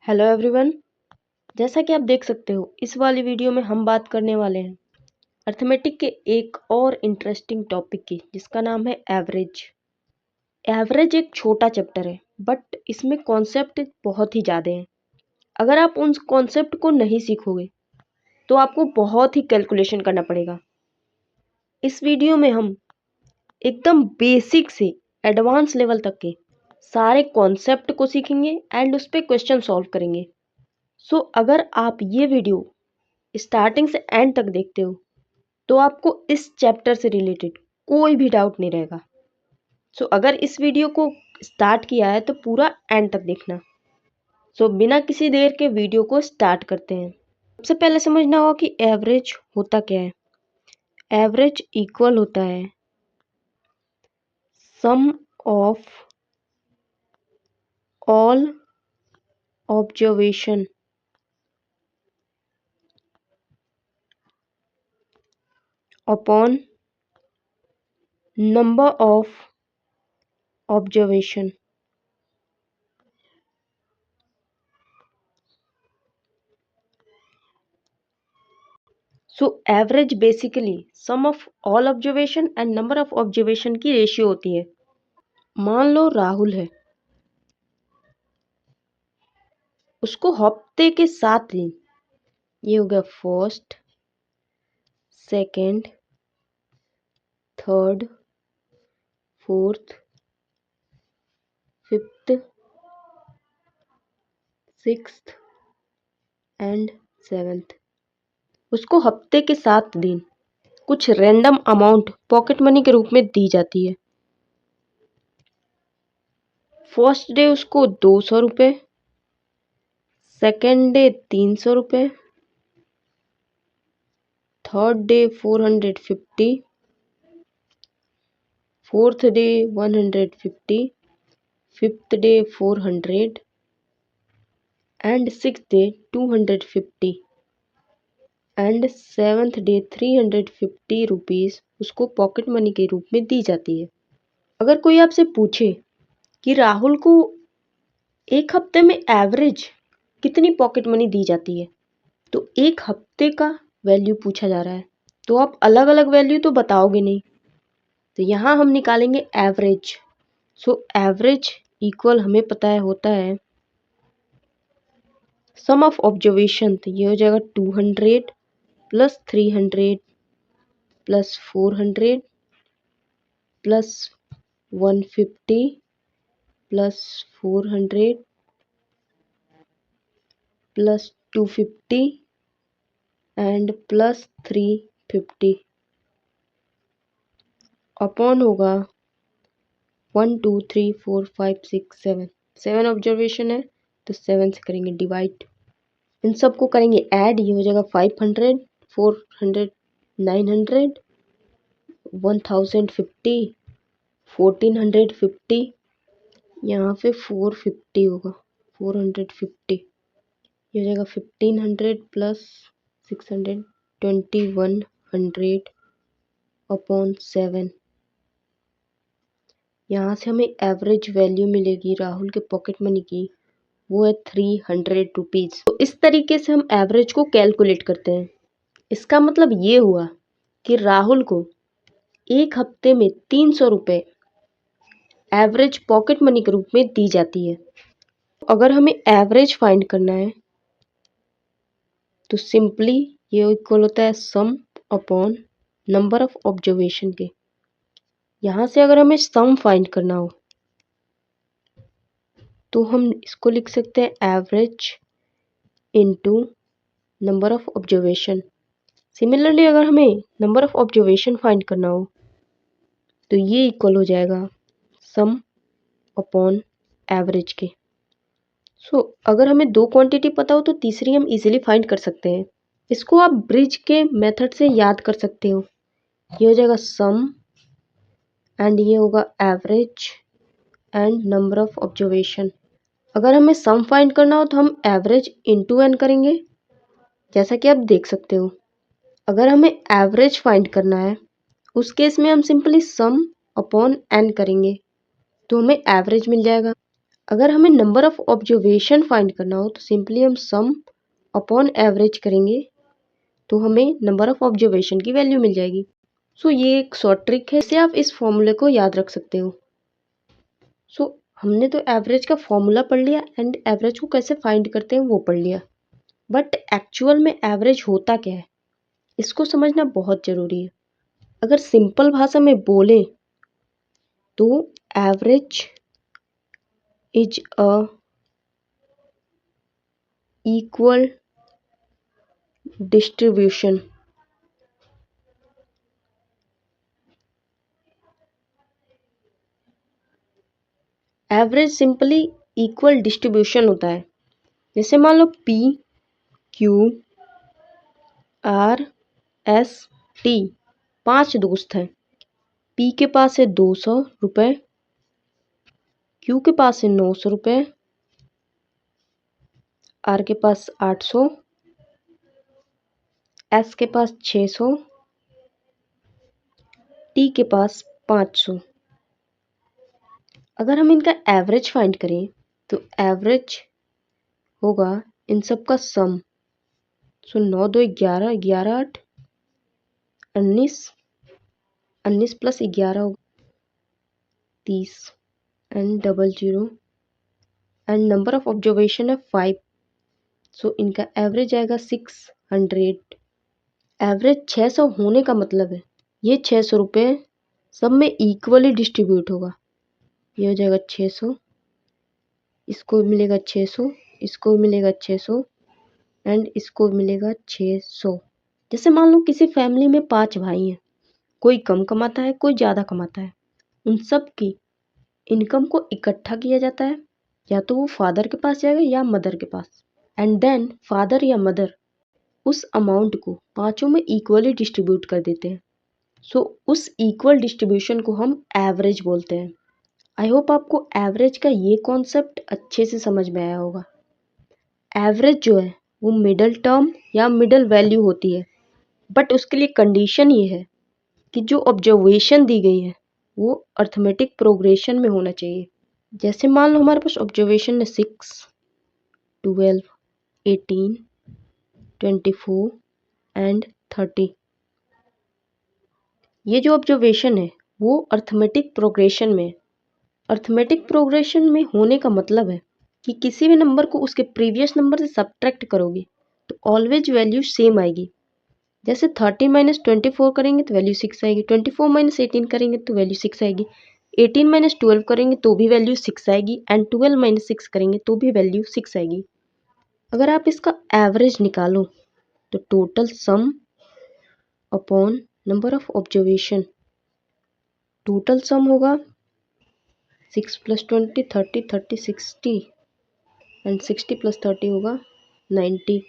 Hello everyone. जैसा कि आप देख सकते हो इस वाली वीडियो में हम बात करने वाले हैं अर्थमेटिक के एक और इंटरेस्टिंग टॉपिक की, जिसका नाम है एवरेज। एवरेज एक छोटा चैप्टर है बट इसमें कॉन्सेप्ट बहुत ही ज़्यादा हैं। अगर आप उन कॉन्सेप्ट को नहीं सीखोगे तो आपको बहुत ही कैलकुलेशन करना पड़ेगा। इस वीडियो में हम एकदम बेसिक से एडवांस लेवल तक के सारे कॉन्सेप्ट को सीखेंगे एंड उस पर क्वेश्चन सॉल्व करेंगे। सो अगर आप ये वीडियो स्टार्टिंग से एंड तक देखते हो तो आपको इस चैप्टर से रिलेटेड कोई भी डाउट नहीं रहेगा। सो अगर इस वीडियो को स्टार्ट किया है तो पूरा एंड तक देखना। सो बिना किसी देर के वीडियो को स्टार्ट करते हैं। सबसे पहले समझना होगा कि एवरेज होता क्या है। एवरेज इक्वल होता है sum of all observation upon number of observation. So average basically sum of all observation and number of observation की रेशियो होती है। मान लो राहुल है, उसको हफ्ते के 7 दिन, ये हो गया first, second, third, fourth, fifth, sixth and seventh. उसको हफ्ते के 7 दिन कुछ रैंडम अमाउंट पॉकेट मनी के रूप में दी जाती है। फर्स्ट डे उसको 200 रुपये, सेकेंड डे 300 रुपये, third day 450, fourth day 150, fifth day 400 and sixth day 250 and seventh day 350 rupees उसको पॉकेट मनी के रूप में दी जाती है। अगर कोई आपसे पूछे कि राहुल को एक हफ्ते में एवरेज कितनी पॉकेट मनी दी जाती है, तो एक हफ्ते का वैल्यू पूछा जा रहा है तो आप अलग अलग वैल्यू तो बताओगे नहीं, तो यहाँ हम निकालेंगे एवरेज। सो एवरेज इक्वल हमें पता है होता है सम ऑफ ऑब्जर्वेशन, तो ये हो जाएगा 200 plus 300 plus 400 plus 150 plus 400 plus 250 and plus 350 upon होगा 1 2 3 4 5 6 7। 7 ऑब्जर्वेशन है तो 7 से करेंगे डिवाइड। इन सबको करेंगे ऐड, ये हो जाएगा 500 400 900 1050 1450, यहाँ पे 450 होगा 450, ये हो जाएगा 1500 प्लस 600 2100 अपॉन 7। यहाँ से हमें एवरेज वैल्यू मिलेगी राहुल के पॉकेट मनी की, वो है 300 रुपीज़। तो इस तरीके से हम एवरेज को कैलकुलेट करते हैं। इसका मतलब ये हुआ कि राहुल को एक हफ्ते में 300 रुपये एवरेज पॉकेट मनी के रूप में दी जाती है। अगर हमें एवरेज फाइंड करना है तो सिंपली ये इक्वल होता है सम अपॉन नंबर ऑफ ऑब्जर्वेशन के। यहाँ से अगर हमें सम फाइंड करना हो तो हम इसको लिख सकते हैं average into number of observation. Similarly अगर हमें नंबर ऑफ ऑब्जर्वेशन फाइंड करना हो तो ये इक्वल हो जाएगा सम अपॉन एवरेज के। सो अगर हमें दो क्वांटिटी पता हो तो तीसरी हम इजीली फाइंड कर सकते हैं। इसको आप ब्रिज के मेथड से याद कर सकते हो। ये हो जाएगा सम एंड ये होगा average and number of observation. अगर हमें सम फाइंड करना हो तो हम एवरेज इंटू एन करेंगे, जैसा कि आप देख सकते हो। अगर हमें एवरेज फाइंड करना है उस केस में हम सिंपली सम अपॉन एन करेंगे तो हमें एवरेज मिल जाएगा। अगर हमें नंबर ऑफ ऑब्जर्वेशन फाइंड करना हो तो सिंपली हम सम अपॉन एवरेज करेंगे तो हमें नंबर ऑफ ऑब्जर्वेशन की वैल्यू मिल जाएगी। सो ये एक शॉर्ट ट्रिक है, इससे आप इस फॉर्मूले को याद रख सकते हो। सो हमने तो एवरेज का फॉर्मूला पढ़ लिया एंड एवरेज को कैसे फाइंड करते हैं वो पढ़ लिया, बट एक्चुअल में एवरेज होता क्या है इसको समझना बहुत ज़रूरी है। अगर सिंपल भाषा में बोलें तो average is a equal distribution average simply equal distribution होता है। जैसे मान लो P Q R S T 5 दोस्त हैं। P के पास है 200 रुपये, Q के पास है 900 रुपये, R के पास 800, S के पास 600, T के पास 500। अगर हम इनका एवरेज फाइंड करें तो एवरेज होगा इन सब का सम। सो 9 2 11, 11 8 19, 19 plus 11 30 and 00 and number of observation है 5। सो इनका एवरेज आएगा 600। एवरेज 600 होने का मतलब है ये 600 रुपये सब में इक्वली डिस्ट्रीब्यूट होगा। ये हो जाएगा 600, इसको मिलेगा 600, इसको मिलेगा 600 एंड इसको मिलेगा 600। जैसे मान लो किसी फैमिली में 5 भाई हैं, कोई कम कमाता है कोई ज़्यादा कमाता है। उन सब की इनकम को इकट्ठा किया जाता है, या तो वो फादर के पास जाएगा या मदर के पास, एंड देन फादर या मदर उस अमाउंट को पांचों में इक्वली डिस्ट्रीब्यूट कर देते हैं। सो उस इक्वल डिस्ट्रीब्यूशन को हम एवरेज बोलते हैं। आई होप आपको एवरेज का ये कॉन्सेप्ट अच्छे से समझ में आया होगा। एवरेज जो है वो मिडल टर्म या मिडल वैल्यू होती है, बट उसके लिए कंडीशन ये है कि जो ऑब्जर्वेशन दी गई है वो अर्थमेटिक प्रोग्रेशन में होना चाहिए। जैसे मान लो हमारे पास ऑब्जर्वेशन है 6, 12, 18, 24 एंड 30। ये जो ऑब्जर्वेशन है वो अर्थमेटिक प्रोग्रेशन में। अर्थमेटिक प्रोग्रेशन में होने का मतलब है कि किसी भी नंबर को उसके प्रीवियस नंबर से सब्ट्रैक्ट करोगे तो ऑलवेज वैल्यू सेम आएगी। जैसे 30 माइनस 24 करेंगे तो वैल्यू 6 आएगी, 24 माइनस 18 करेंगे तो वैल्यू 6 आएगी, 18 माइनस 12 करेंगे तो भी वैल्यू 6 आएगी एंड 12 माइनस 6 करेंगे तो भी वैल्यू 6 आएगी। अगर आप इसका एवरेज निकालो तो total sum upon number of observation, total sum होगा 6 प्लस 20 30, 30 60 एंड 60 प्लस 30 होगा 90।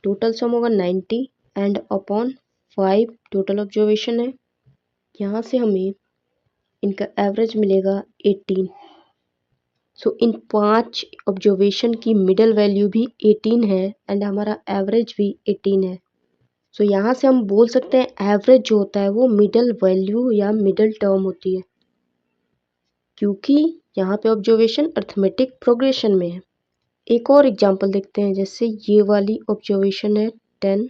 टोटल सम होगा 90 एंड अपॉन 5 टोटल ऑब्जर्वेशन है। यहाँ से हमें इनका एवरेज मिलेगा 18। सो इन 5 ऑब्जर्वेशन की मिडल वैल्यू भी 18 है एंड हमारा एवरेज भी 18 है। सो यहाँ से हम बोल सकते हैं एवरेज जो होता है वो मिडल वैल्यू या मिडल टर्म होती है, क्योंकि यहाँ पे ऑब्जर्वेशन अर्थमेटिक प्रोग्रेशन में है। एक और एग्जांपल देखते हैं। जैसे ये वाली ऑब्जर्वेशन है 10,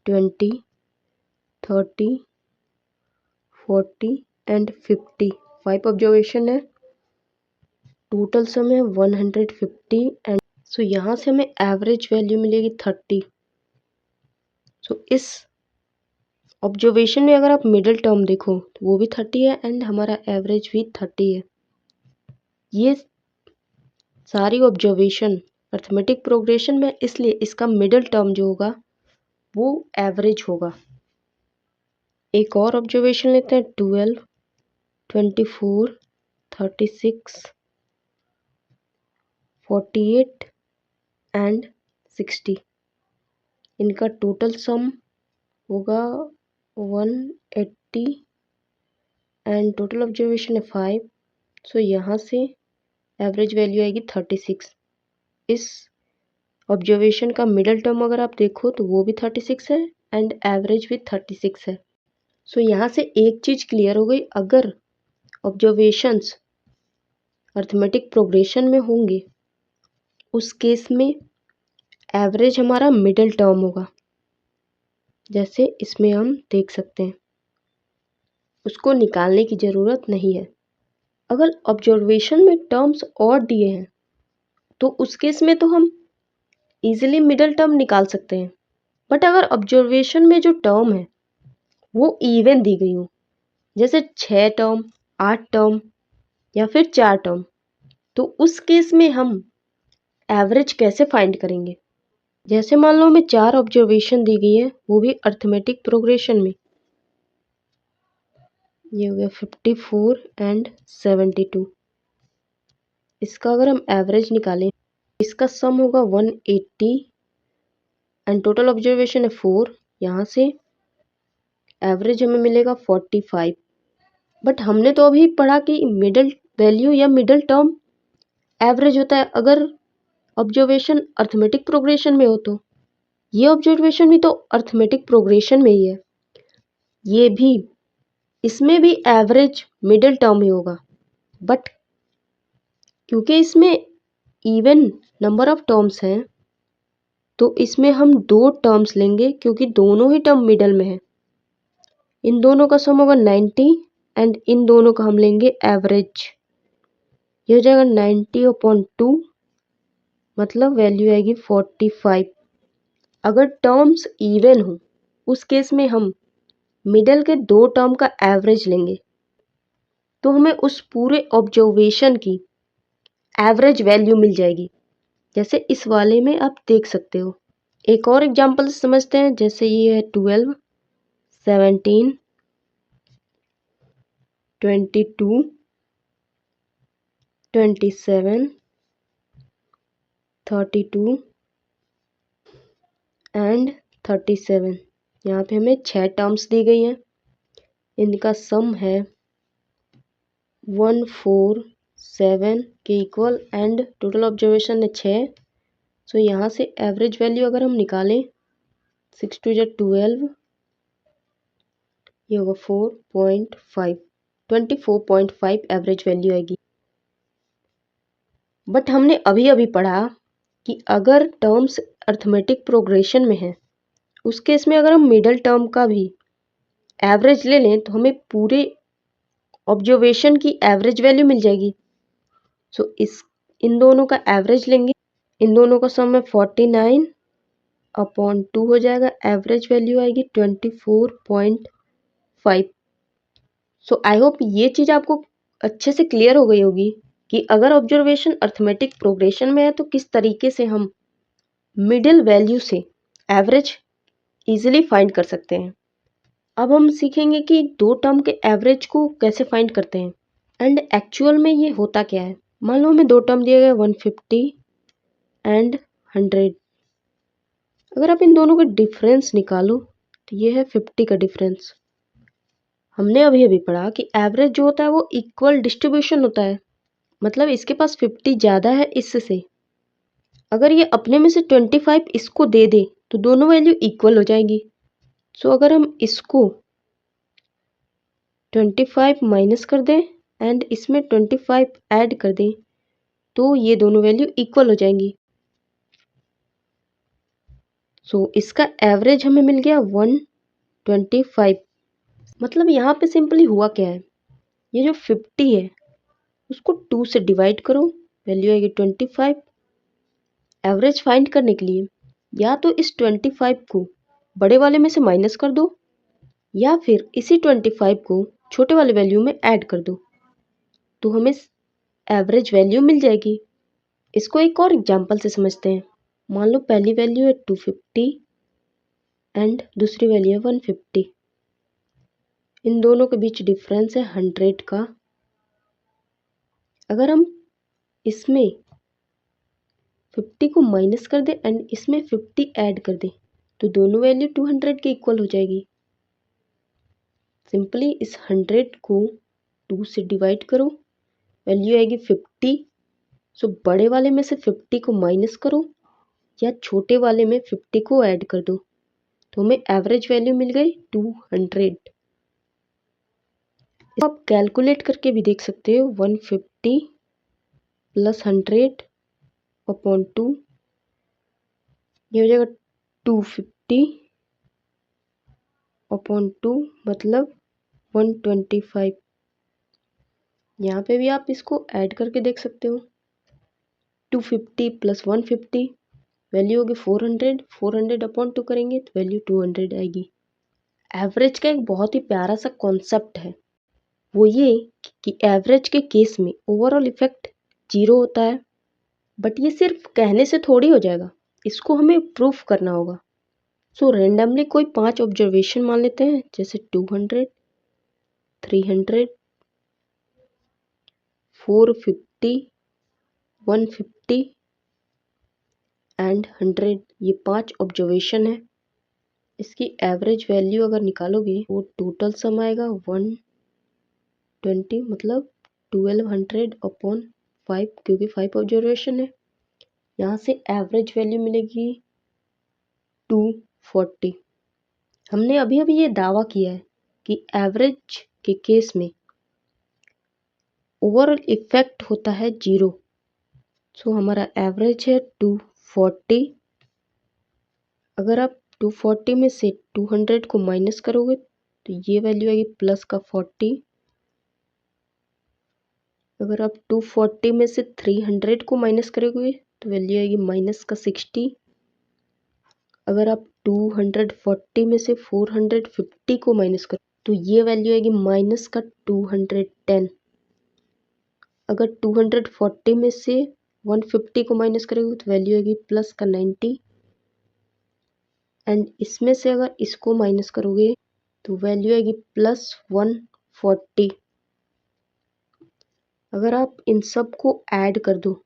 20, 30, 40 एंड 50। 5 ऑब्जर्वेशन है, टोटल सम है 150 एंड सो यहाँ से हमें एवरेज वैल्यू मिलेगी 30। सो इस ऑब्जर्वेशन में अगर आप मिडिल टर्म देखो तो वो भी 30 है एंड हमारा एवरेज भी 30 है। ये सारी ऑब्जर्वेशन अर्थमेटिक प्रोग्रेशन में, इसलिए इसका मिडिल टर्म जो होगा वो एवरेज होगा। एक और ऑब्जर्वेशन लेते हैं 12, 24, 36, 48 एंड 60। इनका टोटल सम होगा 180 एंड टोटल ऑब्जर्वेशन है 5। सो यहाँ से एवरेज वैल्यू आएगी 36। इस ऑब्जर्वेशन का मिडल टर्म अगर आप देखो तो वो भी 36 है एंड एवरेज भी 36 है। सो यहाँ से एक चीज़ क्लियर हो गई, अगर ऑब्जर्वेशंस अर्थमेटिक प्रोग्रेशन में होंगे उस केस में एवरेज हमारा मिडिल टर्म होगा, जैसे इसमें हम देख सकते हैं। उसको निकालने की ज़रूरत नहीं है। अगर ऑब्जर्वेशन में टर्म्स और दिए हैं तो उस केस में तो हम इजीली मिडिल टर्म निकाल सकते हैं। बट अगर ऑब्जर्वेशन में जो टर्म है वो इवन दी गई हो, जैसे 6 टर्म, 8 टर्म या फिर 4 टर्म, तो उस केस में हम एवरेज कैसे फाइंड करेंगे? जैसे मान लो हमें 4 ऑब्जर्वेशन दी गई है, वो भी अर्थमेटिक प्रोग्रेशन में। ये हो गया 54 एंड 72। इसका अगर हम एवरेज निकालें, इसका सम होगा 180 एंड टोटल ऑब्जर्वेशन है 4। यहाँ से एवरेज हमें मिलेगा 45। बट हमने तो अभी पढ़ा कि मिडल वैल्यू या मिडल टर्म एवरेज होता है अगर ऑब्जर्वेशन अर्थमेटिक प्रोग्रेशन में हो तो। ये ऑब्जर्वेशन भी तो अर्थमेटिक प्रोग्रेशन में ही है, ये भी, इसमें भी एवरेज मिडिल टर्म ही होगा। बट क्योंकि इसमें इवन नंबर ऑफ टर्म्स हैं तो इसमें हम 2 टर्म्स लेंगे क्योंकि दोनों ही टर्म मिडल में है। इन दोनों का सम होगा 90 एंड इन दोनों का हम लेंगे एवरेज। ये हो जाएगा 90/2, मतलब वैल्यू आएगी 45। अगर टर्म्स इवन हो उस केस में हम मिडल के 2 टर्म का एवरेज लेंगे तो हमें उस पूरे ऑब्जर्वेशन की एवरेज वैल्यू मिल जाएगी, जैसे इस वाले में आप देख सकते हो। एक और एग्जांपल समझते हैं, जैसे ये है 12, 17, 22, 27, 32 एंड 37। यहाँ पे हमें 6 टर्म्स दी गई हैं, इनका सम है 147 के इक्वल एंड टोटल ऑब्जर्वेशन है 6। सो यहाँ से एवरेज वैल्यू अगर हम निकालें 6 2 12, ये होगा 4.5, 24.5 एवरेज वैल्यू आएगी। बट हमने अभी अभी पढ़ा कि अगर टर्म्स अर्थमेटिक प्रोग्रेशन में है उस केस में अगर हम मिडल टर्म का भी एवरेज ले लें तो हमें पूरे ऑब्जर्वेशन की एवरेज वैल्यू मिल जाएगी। सो इन दोनों का एवरेज लेंगे, इन दोनों का सम है 49/2 हो जाएगा, एवरेज वैल्यू आएगी 24.5। सो आई होप ये चीज़ आपको अच्छे से क्लियर हो गई होगी कि अगर ऑब्जर्वेशन अर्थमेटिक प्रोग्रेशन में है तो किस तरीके से हम मिडिल वैल्यू से एवरेज इजीली फाइंड कर सकते हैं। अब हम सीखेंगे कि 2 टर्म के एवरेज को कैसे फाइंड करते हैं एंड एक्चुअल में ये होता क्या है। मान लो हमें 2 टर्म दिए गए 150 एंड 100। अगर आप इन दोनों का डिफरेंस निकालो तो ये है 50 का डिफरेंस। हमने अभी अभी पढ़ा कि एवरेज जो होता है वो इक्वल डिस्ट्रीब्यूशन होता है, मतलब इसके पास 50 ज़्यादा है इससे। अगर ये अपने में से 25 इसको दे दे तो दोनों वैल्यू इक्वल हो जाएंगी। सो अगर हम इसको 25 माइनस कर दें एंड इसमें 25 ऐड कर दें तो ये दोनों वैल्यू इक्वल हो जाएंगी। सो इसका एवरेज हमें मिल गया 125। मतलब यहाँ पे सिंपली हुआ क्या है, ये जो 50 है उसको 2 से डिवाइड करो, वैल्यू आएगी 25। एवरेज फाइंड करने के लिए या तो इस 25 को बड़े वाले में से माइनस कर दो या फिर इसी 25 को छोटे वाले वैल्यू में ऐड कर दो तो हमें एवरेज वैल्यू मिल जाएगी। इसको एक और एग्जांपल से समझते हैं। मान लो पहली वैल्यू है 250 एंड दूसरी वैल्यू है 150। इन दोनों के बीच डिफरेंस है 100 का। अगर हम इसमें 50 को माइनस कर दें एंड इसमें 50 ऐड कर दें तो दोनों वैल्यू 200 के इक्वल हो जाएगी। सिंपली इस 100 को 2 से डिवाइड करो, वैल्यू आएगी 50। सो बड़े वाले में से 50 को माइनस करो या छोटे वाले में 50 को ऐड कर दो तो हमें एवरेज वैल्यू मिल गई 200। आप कैलकुलेट करके भी देख सकते हो 150 प्लस 100 अपॉन 2, ये हो जाएगा 250 अपॉन 2 मतलब 125। यहाँ पे भी आप इसको ऐड करके देख सकते हो। 250 प्लस 150 वैल्यू होगी 400, 400 अपॉन 2 करेंगे तो वैल्यू 200 आएगी। एवरेज का एक बहुत ही प्यारा सा कॉन्सेप्ट है, वो ये कि एवरेज के केस में ओवरऑल इफेक्ट 0 होता है। बट ये सिर्फ कहने से थोड़ी हो जाएगा, इसको हमें प्रूफ करना होगा। सो रेंडमली कोई 5 ऑब्जर्वेशन मान लेते हैं, जैसे 200, 300, 450, 150 एंड 100। ये 5 ऑब्जर्वेशन है। इसकी एवरेज वैल्यू अगर निकालोगे वो टोटल सम आएगा 120 मतलब 1200 अपॉन 5, क्योंकि 5 ऑब्जर्वेशन है। यहाँ से एवरेज वैल्यू मिलेगी 240। हमने अभी अभी ये दावा किया है कि एवरेज के केस में ओवरऑल इफेक्ट होता है 0। सो हमारा एवरेज है 240। अगर आप 240 में से 200 को माइनस करोगे तो ये वैल्यू आएगी प्लस का 40। अगर आप 240 में से 300 को माइनस करोगे तो वैल्यू आएगी माइनस का 60। अगर आप 240 में से 450 को माइनस करो तो ये वैल्यू आएगी माइनस का 210। अगर 240 में से 150 को माइनस करोगे तो वैल्यू आएगी प्लस का 90। एंड इसमें से अगर इसको माइनस करोगे तो वैल्यू आएगी प्लस 140। अगर आप इन सब को ऐड कर दो,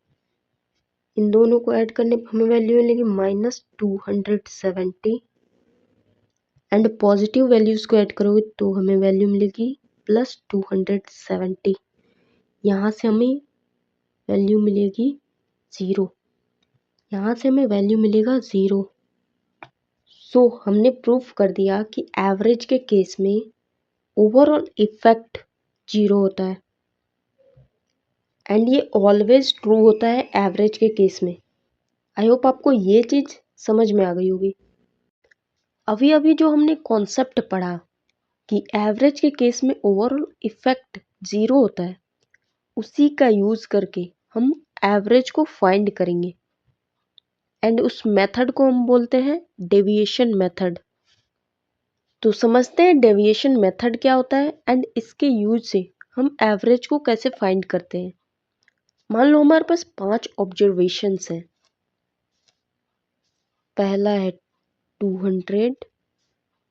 इन दोनों को ऐड करने पर हमें वैल्यू मिलेगी माइनस 270। एंड पॉजिटिव वैल्यूज़ को ऐड करोगे तो हमें वैल्यू मिलेगी प्लस 270। यहाँ से हमें वैल्यू मिलेगी 0। यहाँ से हमें वैल्यू मिलेगा 0। सो हमने प्रूफ कर दिया कि एवरेज के केस में ओवरऑल इफेक्ट 0 होता है। एंड ये ऑलवेज ट्रू होता है एवरेज के केस में। आई होप आपको ये चीज़ समझ में आ गई होगी। अभी अभी जो हमने कॉन्सेप्ट पढ़ा कि एवरेज के केस में ओवरऑल इफेक्ट 0 होता है, उसी का यूज़ करके हम एवरेज को फाइंड करेंगे। एंड उस मेथड को हम बोलते हैं डेविएशन मेथड। तो समझते हैं डेविएशन मेथड क्या होता है एंड इसके यूज से हम एवरेज को कैसे फाइंड करते हैं। मान लो हमारे पास 5 ऑब्जर्वेशंस हैं। पहला है 200,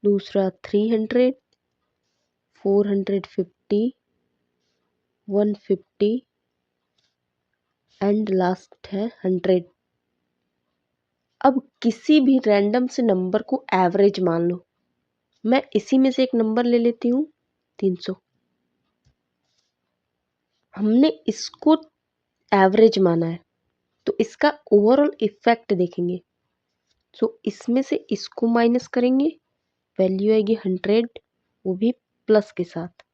दूसरा 300, 450, 150 एंड लास्ट है 100। अब किसी भी रैंडम से नंबर को एवरेज मान लो। मैं इसी में से एक नंबर ले लेती हूँ 300। हमने इसको एवरेज माना है तो इसका ओवरऑल इफेक्ट देखेंगे। सो इसमें से इसको माइनस करेंगे, वैल्यू आएगी 100, वो भी प्लस के साथ।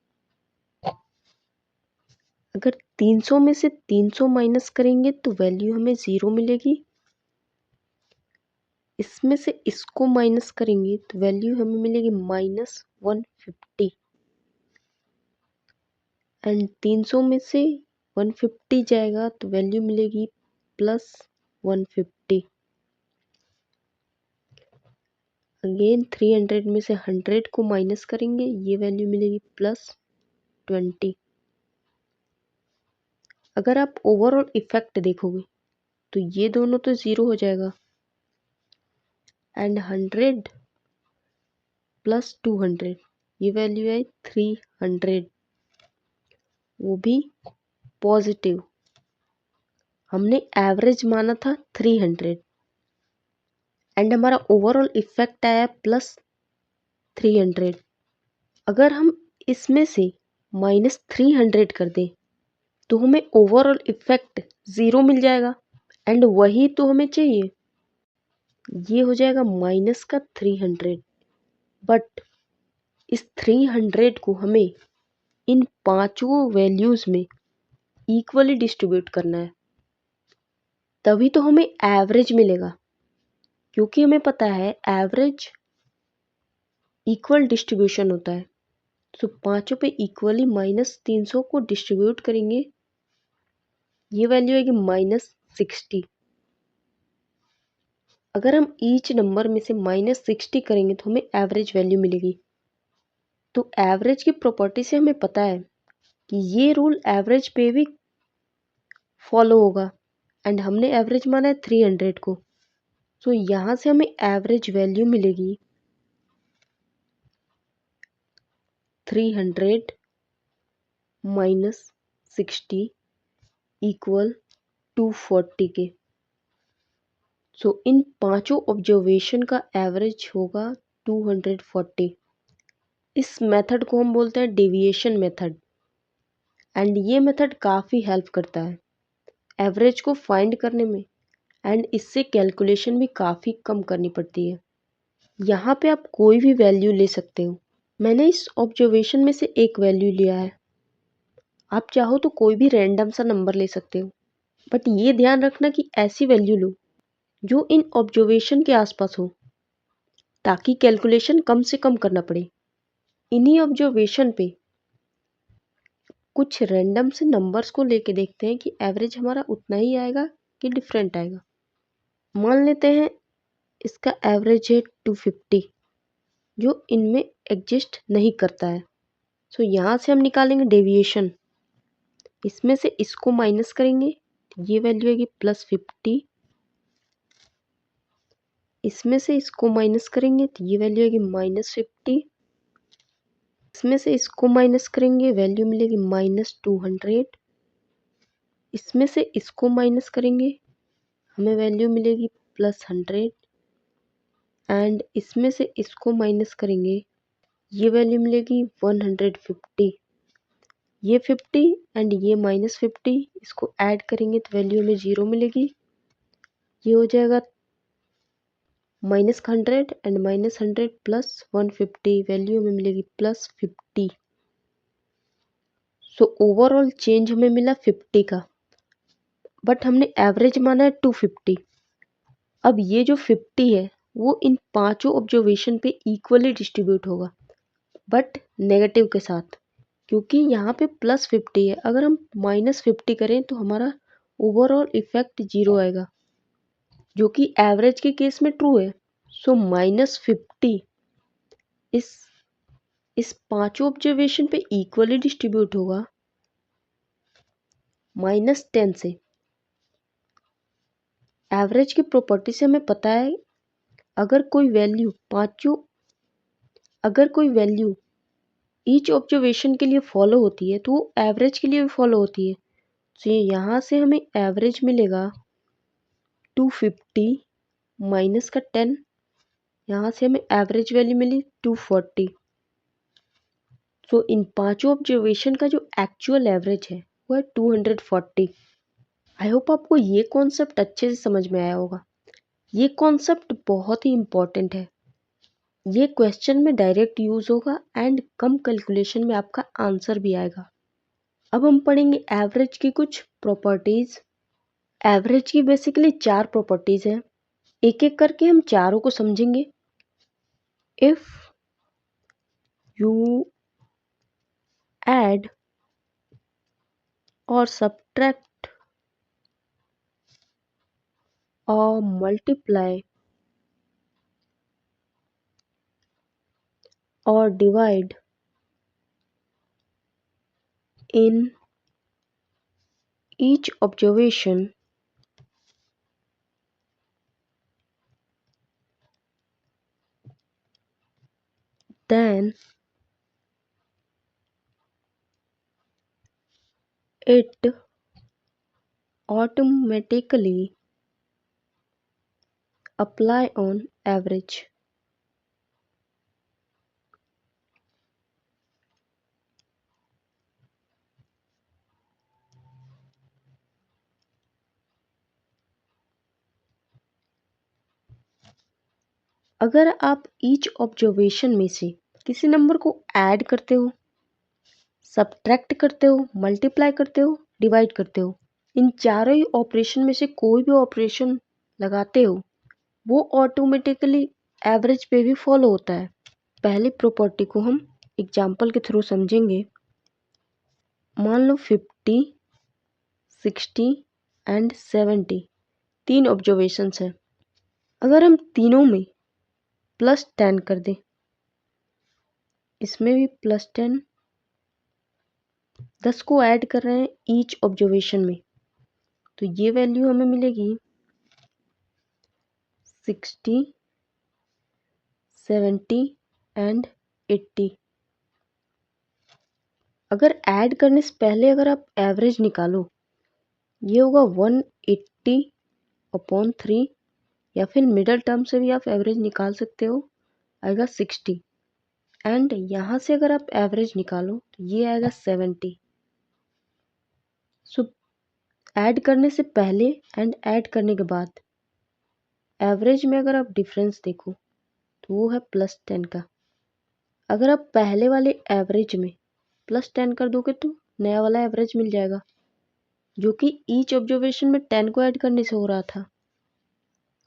अगर 300 में से 300 माइनस करेंगे तो वैल्यू हमें 0 मिलेगी। इसमें से इसको माइनस करेंगे तो वैल्यू हमें मिलेगी माइनस 150। एंड 300 में से 150 जाएगा तो वैल्यू मिलेगी प्लस 150। अगेन 300 में से 100 को माइनस करेंगे, ये वैल्यू मिलेगी प्लस 20। अगर आप ओवरऑल इफेक्ट देखोगे तो ये दोनों तो 0 हो जाएगा। एंड 100 प्लस 200 ये वैल्यू है 300, वो भी पॉजिटिव। हमने एवरेज माना था 300 एंड हमारा ओवरऑल इफेक्ट आया प्लस 300। अगर हम इसमें से माइनस 300 कर दें तो हमें ओवरऑल इफेक्ट 0 मिल जाएगा। एंड वही तो हमें चाहिए, ये हो जाएगा माइनस का 300। बट इस 300 को हमें इन पांचों वैल्यूज़ में इक्वली डिस्ट्रीब्यूट करना है। तभी तो हमें एवरेज मिलेगा, क्योंकि हमें पता है एवरेज इक्वल डिस्ट्रीब्यूशन होता है। तो पांचों पे इक्वली -300 को डिस्ट्रीब्यूट करेंगे, ये वैल्यू आएगी -60। अगर हम ईच नंबर में से -60 करेंगे तो हमें एवरेज वैल्यू मिलेगी। तो एवरेज की प्रॉपर्टी से हमें पता है कि ये रूल एवरेज पे भी फॉलो होगा, एंड हमने एवरेज माना है 300 को। तो यहाँ से हमें एवरेज वैल्यू मिलेगी 300 -60 इक्वल 240 के। सो इन पांचों ऑब्जर्वेशन का एवरेज होगा 240। इस मेथड को हम बोलते हैं डेविएशन मेथड, एंड ये मेथड काफ़ी हेल्प करता है एवरेज को फाइंड करने में, एंड इससे कैलकुलेशन भी काफ़ी कम करनी पड़ती है। यहाँ पे आप कोई भी वैल्यू ले सकते हो। मैंने इस ऑब्जर्वेशन में से एक वैल्यू लिया है, आप चाहो तो कोई भी रैंडम सा नंबर ले सकते हो, बट ये ध्यान रखना कि ऐसी वैल्यू लो जो इन ऑब्जर्वेशन के आसपास हो, ताकि कैलकुलेशन कम से कम करना पड़े। इन्हीं ऑब्जर्वेशन पे कुछ रैंडम से नंबर्स को लेके देखते हैं कि एवरेज हमारा उतना ही आएगा कि डिफरेंट आएगा। मान लेते हैं इसका एवरेज है 250, जो इनमें एग्जिस्ट नहीं करता है। सो यहाँ से हम निकालेंगे डेविएशन, इसमें से इसको माइनस करेंगे, ये वैल्यू आएगी +50। इसमें से इसको माइनस करेंगे तो ये वैल्यू आएगी -50। इसमें से इसको माइनस करेंगे, वैल्यू मिलेगी -200। इसमें से इसको माइनस करेंगे, हमें वैल्यू मिलेगी +100। एंड इसमें से इसको माइनस करेंगे, ये वैल्यू मिलेगी 150। ये 50 एंड ये -50, इसको ऐड करेंगे तो वैल्यू हमें 0 मिलेगी। ये हो जाएगा -100 एंड -100 +150, वैल्यू हमें मिलेगी +50। सो ओवरऑल चेंज हमें मिला 50 का, बट हमने एवरेज माना है 250। अब ये जो 50 है वो इन पांचों ऑब्जर्वेशन पे इक्वली डिस्ट्रीब्यूट होगा, बट नेगेटिव के साथ, क्योंकि यहाँ पे +50 है। अगर हम -50 करें तो हमारा ओवरऑल इफेक्ट 0 आएगा, जो कि एवरेज के केस में ट्रू है। सो -50 इस पांचों ऑब्जर्वेशन पे इक्वली डिस्ट्रीब्यूट होगा -10 से। एवरेज की प्रॉपर्टी से हमें पता है अगर कोई वैल्यू ईच ऑब्जर्वेशन के लिए फॉलो होती है तो वो एवरेज के लिए भी फॉलो होती है। तो ये यहाँ से हमें एवरेज मिलेगा 250 माइनस का 10, यहाँ से हमें एवरेज वैल्यू मिली 240। सो इन पांचों ऑब्जर्वेशन का जो एक्चुअल एवरेज है वो है 240। आई होप आपको ये कॉन्सेप्ट अच्छे से समझ में आया होगा। ये कॉन्सेप्ट बहुत ही इम्पॉर्टेंट है, ये क्वेश्चन में डायरेक्ट यूज होगा एंड कम कैलकुलेशन में आपका आंसर भी आएगा। अब हम पढ़ेंगे एवरेज की कुछ प्रॉपर्टीज। एवरेज की बेसिकली 4 प्रॉपर्टीज हैं, एक एक करके हम चारों को समझेंगे। इफ यू ऐड और सब्ट्रैक्ट और मल्टीप्लाई और divide in each observation, then it automatically apply on average। अगर आप ईच ऑब्जर्वेशन में से किसी नंबर को ऐड करते हो, सब्ट्रैक्ट करते हो, मल्टीप्लाई करते हो, डिवाइड करते हो, इन चारों ही ऑपरेशन में से कोई भी ऑपरेशन लगाते हो वो ऑटोमेटिकली एवरेज पे भी फॉलो होता है। पहली प्रॉपर्टी को हम एग्जाम्पल के थ्रू समझेंगे। मान लो 50, 60 एंड 70 तीन ऑब्जर्वेशंस हैं। अगर हम तीनों में +10 कर दें, इसमें भी +10, 10 को ऐड कर रहे हैं ईच ऑब्जर्वेशन में, तो ये वैल्यू हमें मिलेगी 60, 70 एंड 80। अगर ऐड करने से पहले अगर आप एवरेज निकालो, ये होगा 180/3, या फिर मिडल टर्म से भी आप एवरेज निकाल सकते हो, आएगा 60। एंड यहाँ से अगर आप एवरेज निकालो तो ये आएगा 70। सो ऐड करने से पहले एंड ऐड करने के बाद एवरेज में अगर आप डिफरेंस देखो तो वो है +10 का। अगर आप पहले वाले एवरेज में +10 कर दोगे तो नया वाला एवरेज मिल जाएगा, जो कि ईच ऑब्जर्वेशन में 10 को ऐड करने से हो रहा था।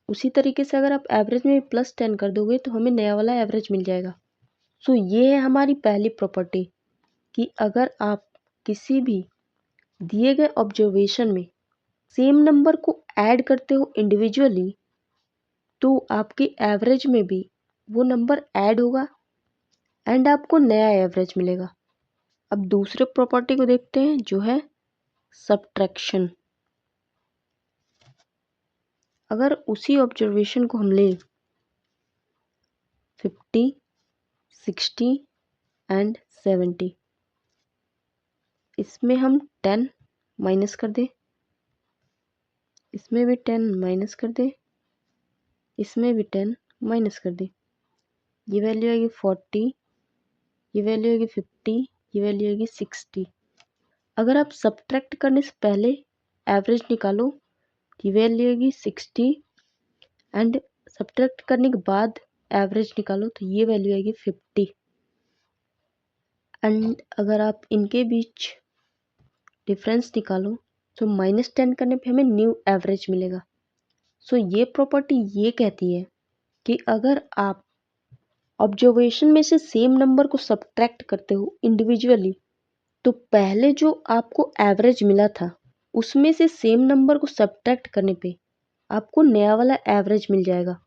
उसी तरीके से अगर आप एवरेज में +10 कर दोगे तो हमें नया वाला एवरेज मिल जाएगा। सो ये है हमारी पहली प्रॉपर्टी कि अगर आप किसी भी दिए गए ऑब्जर्वेशन में सेम नंबर को ऐड करते हो इंडिविजुअली, तो आपके एवरेज में भी वो नंबर ऐड होगा एंड आपको नया एवरेज मिलेगा। अब दूसरे प्रॉपर्टी को देखते हैं जो है सब्ट्रैक्शन। अगर उसी ऑब्जर्वेशन को हम लें 50, 60 एंड 70, इसमें हम 10 माइनस कर दें, इसमें भी 10 माइनस कर दें, इसमें भी 10 माइनस कर दें, ये वैल्यू आएगी 40, ये वैल्यू आएगी 50, ये वैल्यू आएगी 60। अगर आप सब्ट्रैक्ट करने से पहले एवरेज निकालो, ये वैल्यू आएगी 60 एंड सब्ट्रैक्ट करने के बाद एवरेज निकालो तो ये वैल्यू आएगी 50। एंड अगर आप इनके बीच डिफरेंस निकालो तो -10 करने पे हमें न्यू एवरेज मिलेगा। सो ये प्रॉपर्टी ये कहती है कि अगर आप ऑब्जर्वेशन में से सेम नंबर को सब्ट्रैक्ट करते हो इंडिविजुअली, तो पहले जो आपको एवरेज मिला था उसमें से सेम नंबर को सब्ट्रैक्ट करने पे आपको नया वाला एवरेज मिल जाएगा।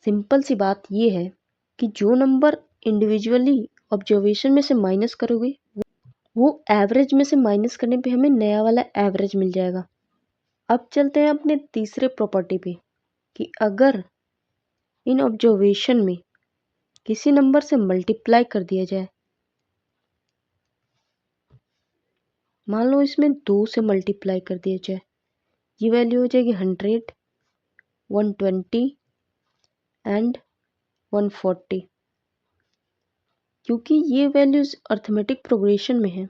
सिंपल सी बात ये है कि जो नंबर इंडिविजुअली ऑब्जर्वेशन में से माइनस करोगे वो एवरेज में से माइनस करने पे हमें नया वाला एवरेज मिल जाएगा। अब चलते हैं अपने तीसरे प्रॉपर्टी पे कि अगर इन ऑब्जर्वेशन में किसी नंबर से मल्टीप्लाई कर दिया जाए, मान लो इसमें 2 से मल्टीप्लाई कर दिया जाए, ये वैल्यू हो जाएगी 100, 120 एंड 140। क्योंकि ये वैल्यूज अर्थमेटिक प्रोग्रेशन में है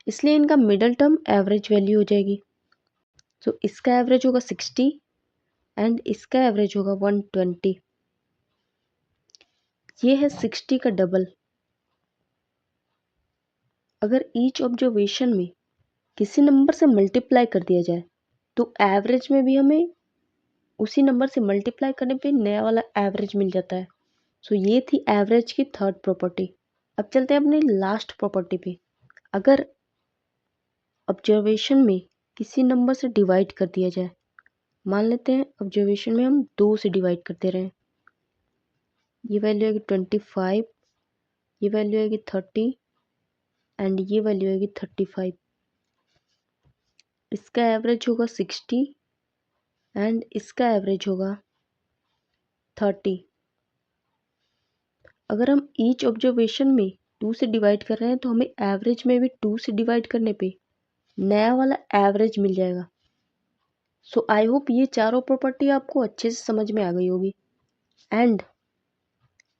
इसलिए इनका मिडल टर्म एवरेज वैल्यू हो जाएगी। तो इसका एवरेज होगा 60 एंड इसका एवरेज होगा 120। ये है 60 का डबल। अगर ईच ऑब्जर्वेशन में किसी नंबर से मल्टीप्लाई कर दिया जाए तो एवरेज में भी हमें उसी नंबर से मल्टीप्लाई करने पे नया वाला एवरेज मिल जाता है। सो ये थी एवरेज की थर्ड प्रॉपर्टी। अब चलते हैं अपनी लास्ट प्रॉपर्टी पे। अगर ऑब्जर्वेशन में किसी नंबर से डिवाइड कर दिया जाए, मान लेते हैं ऑब्जर्वेशन में हम 2 से डिवाइड करते रहे, ये वैल्यू आएगी 25, ये वैल्यू आएगी 30 एंड ये वैल्यू आएगी 35। इसका एवरेज होगा 60 एंड इसका एवरेज होगा 30। अगर हम ईच ऑब्जर्वेशन में 2 से डिवाइड कर रहे हैं तो हमें एवरेज में भी 2 से डिवाइड करने पे नया वाला एवरेज मिल जाएगा। सो आई होप ये चारों प्रॉपर्टी आपको अच्छे से समझ में आ गई होगी एंड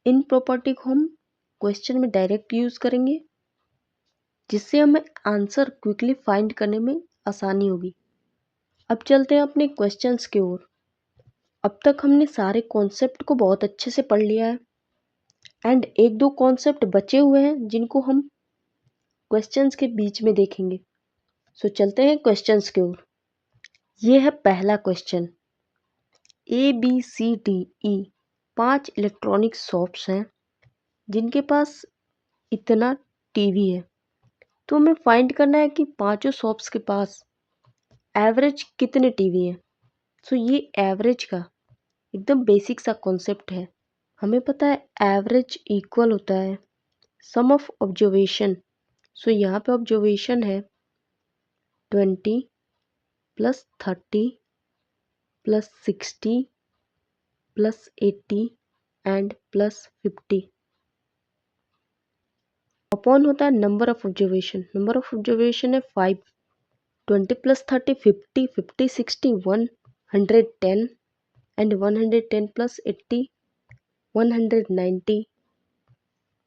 इन प्रॉपर्टी को हम क्वेश्चन में डायरेक्ट यूज़ करेंगे जिससे हमें आंसर क्विकली फाइंड करने में आसानी होगी। अब चलते हैं अपने क्वेश्चंस की ओर। अब तक हमने सारे कॉन्सेप्ट को बहुत अच्छे से पढ़ लिया है एंड एक दो कॉन्सेप्ट बचे हुए हैं जिनको हम क्वेश्चंस के बीच में देखेंगे। सो चलते हैं क्वेश्चंस की ओर। ये है पहला क्वेश्चन। ABCDE 5 इलेक्ट्रॉनिक शॉप्स हैं जिनके पास इतना टीवी है। तो हमें फाइंड करना है कि पांचों शॉप्स के पास एवरेज कितने टीवी हैं। सो ये एवरेज का एकदम बेसिक सा कॉन्सेप्ट है। हमें पता है एवरेज इक्वल होता है सम ऑफ ऑब्जर्वेशन। सो यहाँ पे ऑब्जर्वेशन है 20 plus 30 plus 60 plus 80 and plus 50 upon होता है number of observation. Number of observation है 5। 20 प्लस 30 50 50 60 110 एंड 110 प्लस 80 190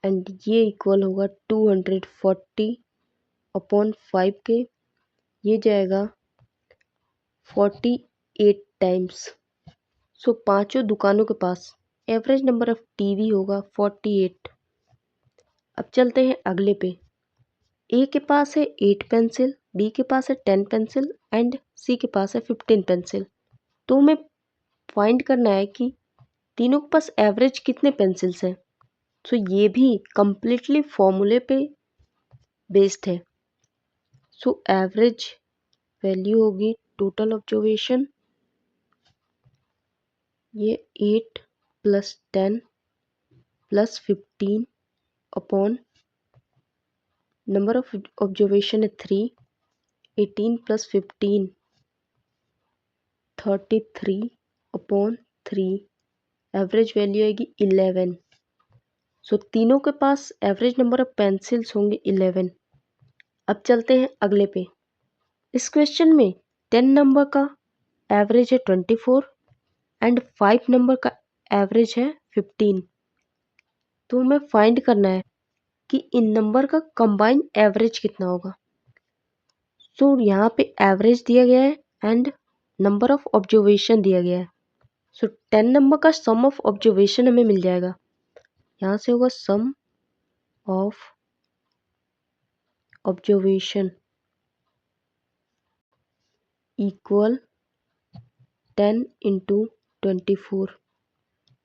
एंड ये इक्वल होगा 240 अपॉन 5 के। ये जाएगा 48 टाइम्स। सो पांचों दुकानों के पास एवरेज नंबर ऑफ टीवी होगा 48। अब चलते हैं अगले पे। ए के पास है 8 पेंसिल, बी के पास है 10 पेंसिल एंड सी के पास है 15 पेंसिल। तो हमें फाइंड करना है कि तीनों के पास एवरेज कितने पेंसिल्स हैं। सो ये भी कंप्लीटली फॉर्मूले पे बेस्ड है। सो एवरेज वैल्यू होगी टोटल ऑब्जर्वेशन, ये 8 plus 10 plus 15 upon number of observation है 3। 18 प्लस 15 33 अपॉन 3। एवरेज वैल्यू आएगी 11। सो तीनों के पास एवरेज नंबर ऑफ पेंसिल्स होंगे 11। अब चलते हैं अगले पे। इस क्वेश्चन में 10 नंबर का एवरेज है 24 एंड 5 नंबर का एवरेज है 15। तो हमें फाइंड करना है कि इन नंबर का कंबाइन एवरेज कितना होगा। सो यहाँ पे एवरेज दिया गया है एंड नंबर ऑफ ऑब्जर्वेशन दिया गया है। सो 10 नंबर का सम ऑफ ऑब्जर्वेशन हमें मिल जाएगा। यहाँ से होगा सम ऑफ ऑब्जर्वेशन इक्वल 10 इंटू 24।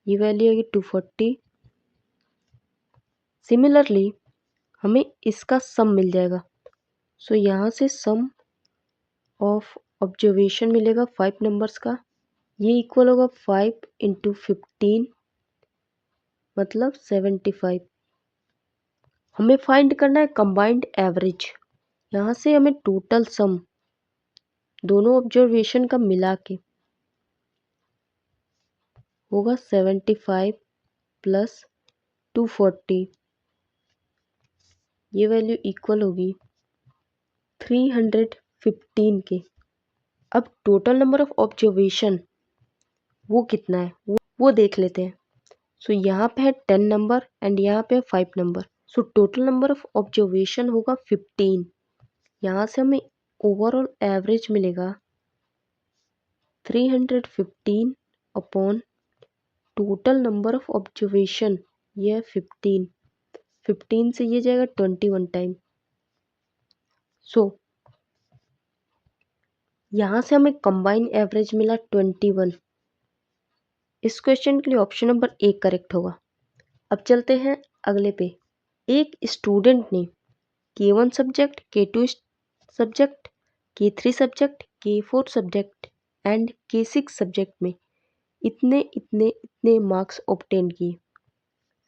ये वैल्यू होगी 240। सिमिलरली हमें इसका सम मिल जाएगा। सो यहाँ से सम ऑफ ऑब्जर्वेशन मिलेगा 5 नंबर्स का। ये इक्वल होगा 5 इंटू 15 मतलब 75। हमें फाइंड करना है कंबाइंड एवरेज। यहाँ से हमें टोटल सम दोनों ऑब्जर्वेशन का मिला के होगा 75 प्लस 240। ये वैल्यू इक्वल होगी 315 के। अब टोटल नंबर ऑफ ऑब्जर्वेशन वो कितना है वो देख लेते हैं। सो यहाँ पे है 10 नंबर एंड यहाँ पे है 5 number. So total number of observation होगा 15। यहाँ से हमें ओवरऑल एवरेज मिलेगा 315 upon total number of observation ये है 15। 15 से ये जाएगा 21 टाइम। सो यहाँ से हमें कंबाइन एवरेज मिला 21। इस क्वेश्चन के लिए ऑप्शन नंबर 1 करेक्ट होगा। अब चलते हैं अगले पे। एक स्टूडेंट ने K1 subject, K2 subject, K3 subject, K4 subject and K6 subject में इतने इतने इतने मार्क्स ऑब्टेन किए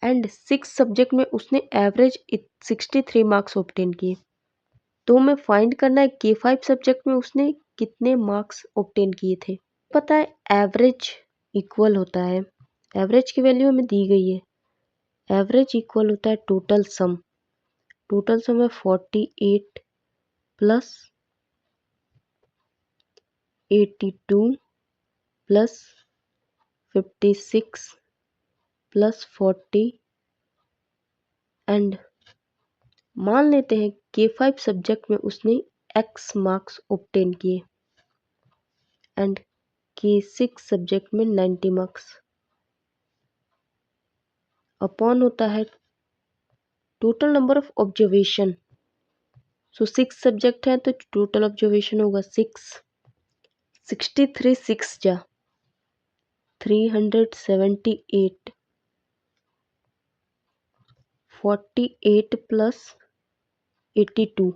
एंड 6 सब्जेक्ट में उसने एवरेज 63 मार्क्स ऑब्टेन किए। तो हमें फाइंड करना है K5 सब्जेक्ट में उसने कितने मार्क्स ऑब्टेन किए थे। पता है एवरेज इक्वल होता है, एवरेज की वैल्यू हमें दी गई है। एवरेज इक्वल होता है टोटल सम। टोटल सम है 48 प्लस 82 प्लस 56 प्लस 40 एंड मान लेते हैं K5 सब्जेक्ट में उसने X मार्क्स ऑब्टेन किए एंड K6 सब्जेक्ट में 90 मार्क्स अपॉन होता है total number of observation. So 6 subject हैं तो टोटल ऑब्जर्वेशन होगा 6, 63 6 जा 378, 48 प्लस 82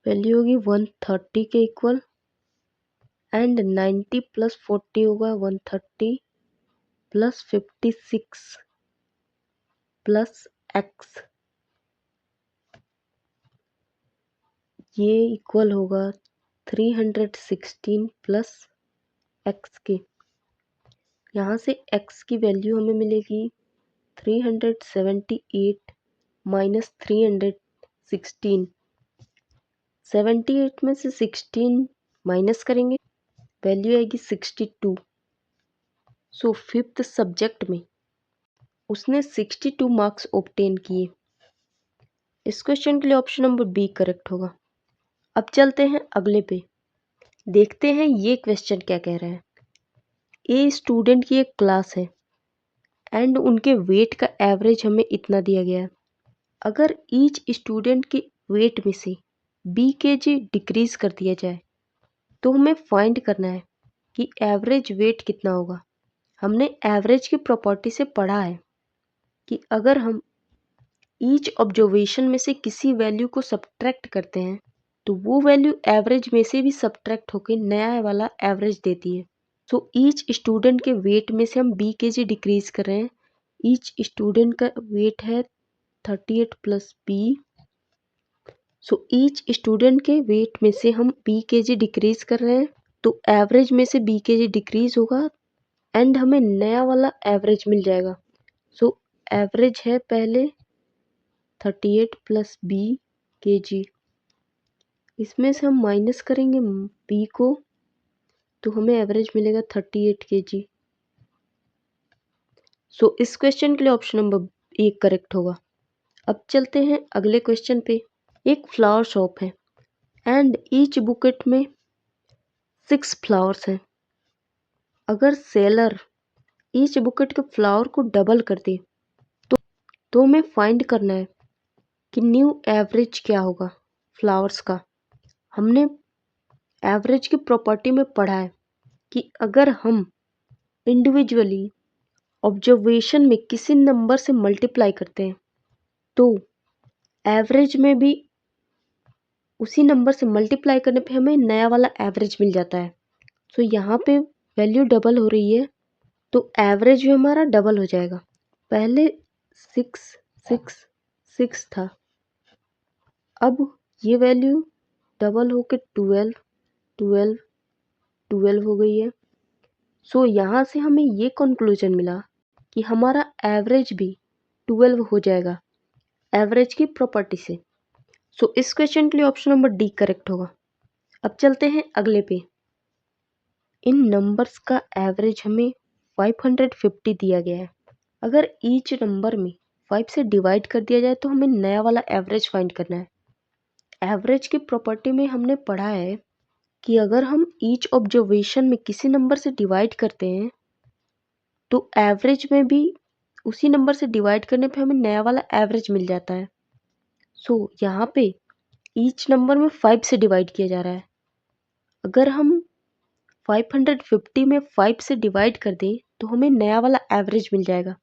वैल्यू होगी 130 के इक्वल, एंड 90 प्लस 40 होगा 130 प्लस 56 प्लस x, ये इक्वल होगा 316 प्लस x के। यहाँ से x की वैल्यू हमें मिलेगी 378 माइनस 316, 78 में से 16 माइनस करेंगे, वैल्यू आएगी 62। सो फिफ्थ सब्जेक्ट में उसने 62 मार्क्स ऑब्टेन किए। इस क्वेश्चन के लिए ऑप्शन नंबर बी करेक्ट होगा। अब चलते हैं अगले पे, देखते हैं ये क्वेश्चन क्या कह रहा है। ए स्टूडेंट की एक क्लास है एंड उनके वेट का एवरेज हमें इतना दिया गया है। अगर ईच स्टूडेंट के वेट में से बी केजी डिक्रीज कर दिया जाए तो हमें फाइंड करना है कि एवरेज वेट कितना होगा। हमने एवरेज की प्रॉपर्टी से पढ़ा है कि अगर हम ईच ऑब्जर्वेशन में से किसी वैल्यू को सब्ट्रैक्ट करते हैं तो वो वैल्यू एवरेज में से भी सब्ट्रैक्ट होकर नया वाला एवरेज देती है। सो ईच स्टूडेंट के वेट में से हम बी केजी डिक्रीज कर रहे हैं। ईच स्टूडेंट का वेट है 38 plus B. So each student के वेट में से हम बी केजी डिक्रीज कर रहे हैं तो एवरेज में से बी केजी डिक्रीज होगा एंड हमें नया वाला एवरेज मिल जाएगा। सो एवरेज है पहले 38 प्लस बी केजी, इसमें से हम माइनस करेंगे बी को तो हमें एवरेज मिलेगा 38 केजी। सो इस क्वेश्चन के लिए ऑप्शन नंबर ए करेक्ट होगा। अब चलते हैं अगले क्वेश्चन पे। एक फ्लावर शॉप है एंड ईच बुकेट में 6 फ्लावर्स हैं। अगर सेलर ईच बुकेट के फ्लावर को डबल कर दे तो हमें फाइंड करना है कि न्यू एवरेज क्या होगा फ्लावर्स का। हमने एवरेज की प्रॉपर्टी में पढ़ा है कि अगर हम इंडिविजुअली ऑब्जर्वेशन में किसी नंबर से मल्टीप्लाई करते हैं तो एवरेज में भी उसी नंबर से मल्टीप्लाई करने पे हमें नया वाला एवरेज मिल जाता है। सो यहाँ पे वैल्यू डबल हो रही है तो एवरेज भी हमारा डबल हो जाएगा। पहले 6 6 6 था, अब ये वैल्यू डबल होके 12 12 12 हो गई है। सो यहाँ से हमें ये कंक्लूजन मिला कि हमारा एवरेज भी 12 हो जाएगा एवरेज की प्रॉपर्टी से। सो इस क्वेश्चन के लिए ऑप्शन नंबर डी करेक्ट होगा। अब चलते हैं अगले पे। इन नंबर्स का एवरेज हमें 550 दिया गया है। अगर ईच नंबर में 5 से डिवाइड कर दिया जाए तो हमें नया वाला एवरेज फाइंड करना है। एवरेज की प्रॉपर्टी में हमने पढ़ा है कि अगर हम ईच ऑब्जर्वेशन में किसी नंबर से डिवाइड करते हैं तो एवरेज में भी उसी नंबर से डिवाइड करने पे हमें नया वाला एवरेज मिल जाता है। सो यहाँ पे ईच नंबर में 5 से डिवाइड किया जा रहा है। अगर हम 550 में 5 से डिवाइड कर दें तो हमें नया वाला एवरेज मिल जाएगा।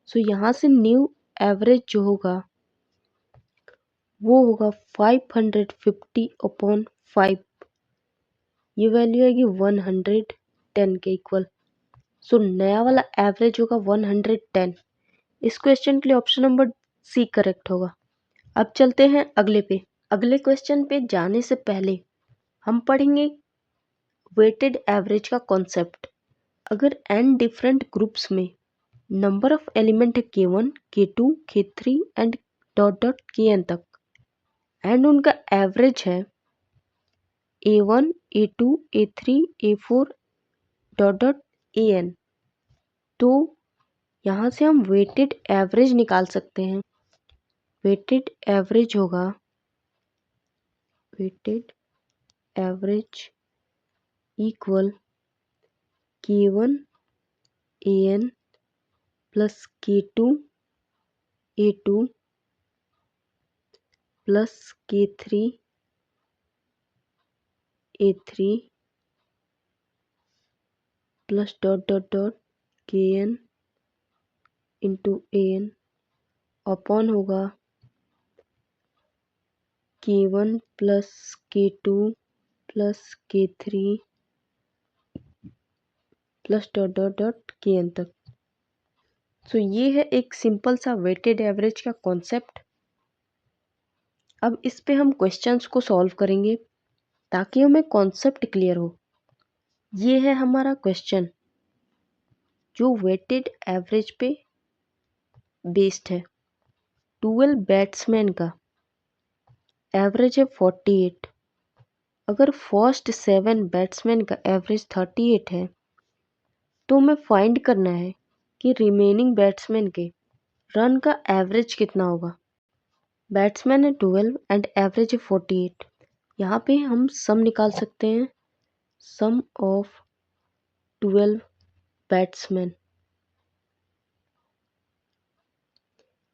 सो यहाँ से न्यू एवरेज जो होगा वो होगा 550 अपॉन 5, ये वैल्यू आएगी 110 के इक्वल। सो नया वाला एवरेज होगा 110। इस क्वेश्चन के लिए ऑप्शन नंबर सी करेक्ट होगा। अब चलते हैं अगले पे। अगले क्वेश्चन पे जाने से पहले हम पढ़ेंगे वेटेड एवरेज का कॉन्सेप्ट। अगर n डिफरेंट ग्रुप्स में नंबर ऑफ एलिमेंट है k1 k2 k3 and dot dot kn तक एंड उनका एवरेज है a1 a2 a3 a4 dot dot an, तो यहाँ से हम वेटेड एवरेज निकाल सकते हैं। वेटेड एवरेज होगा weighted average equal k1 an plus k2 a2 plus K3 plus dot dot dot Kn into An upon होगा K1 plus K2 plus K3 plus dot dot dot Kn तक। तो ये है एक सिंपल सा weighted average का concept. अब इस पे हम क्वेश्चंस को सॉल्व करेंगे ताकि हमें कॉन्सेप्ट क्लियर हो। ये है हमारा क्वेश्चन जो वेटेड एवरेज पे बेस्ड है। 12 बैट्समैन का एवरेज है 48। अगर फर्स्ट 7 बैट्समैन का एवरेज 38 है तो हमें फाइंड करना है कि रिमेनिंग बैट्समैन के रन का एवरेज कितना होगा। बैट्समैन है 12 एंड एवरेज है 48। यहाँ पे हम सम निकाल सकते हैं, सम ऑफ 12 बैट्समैन।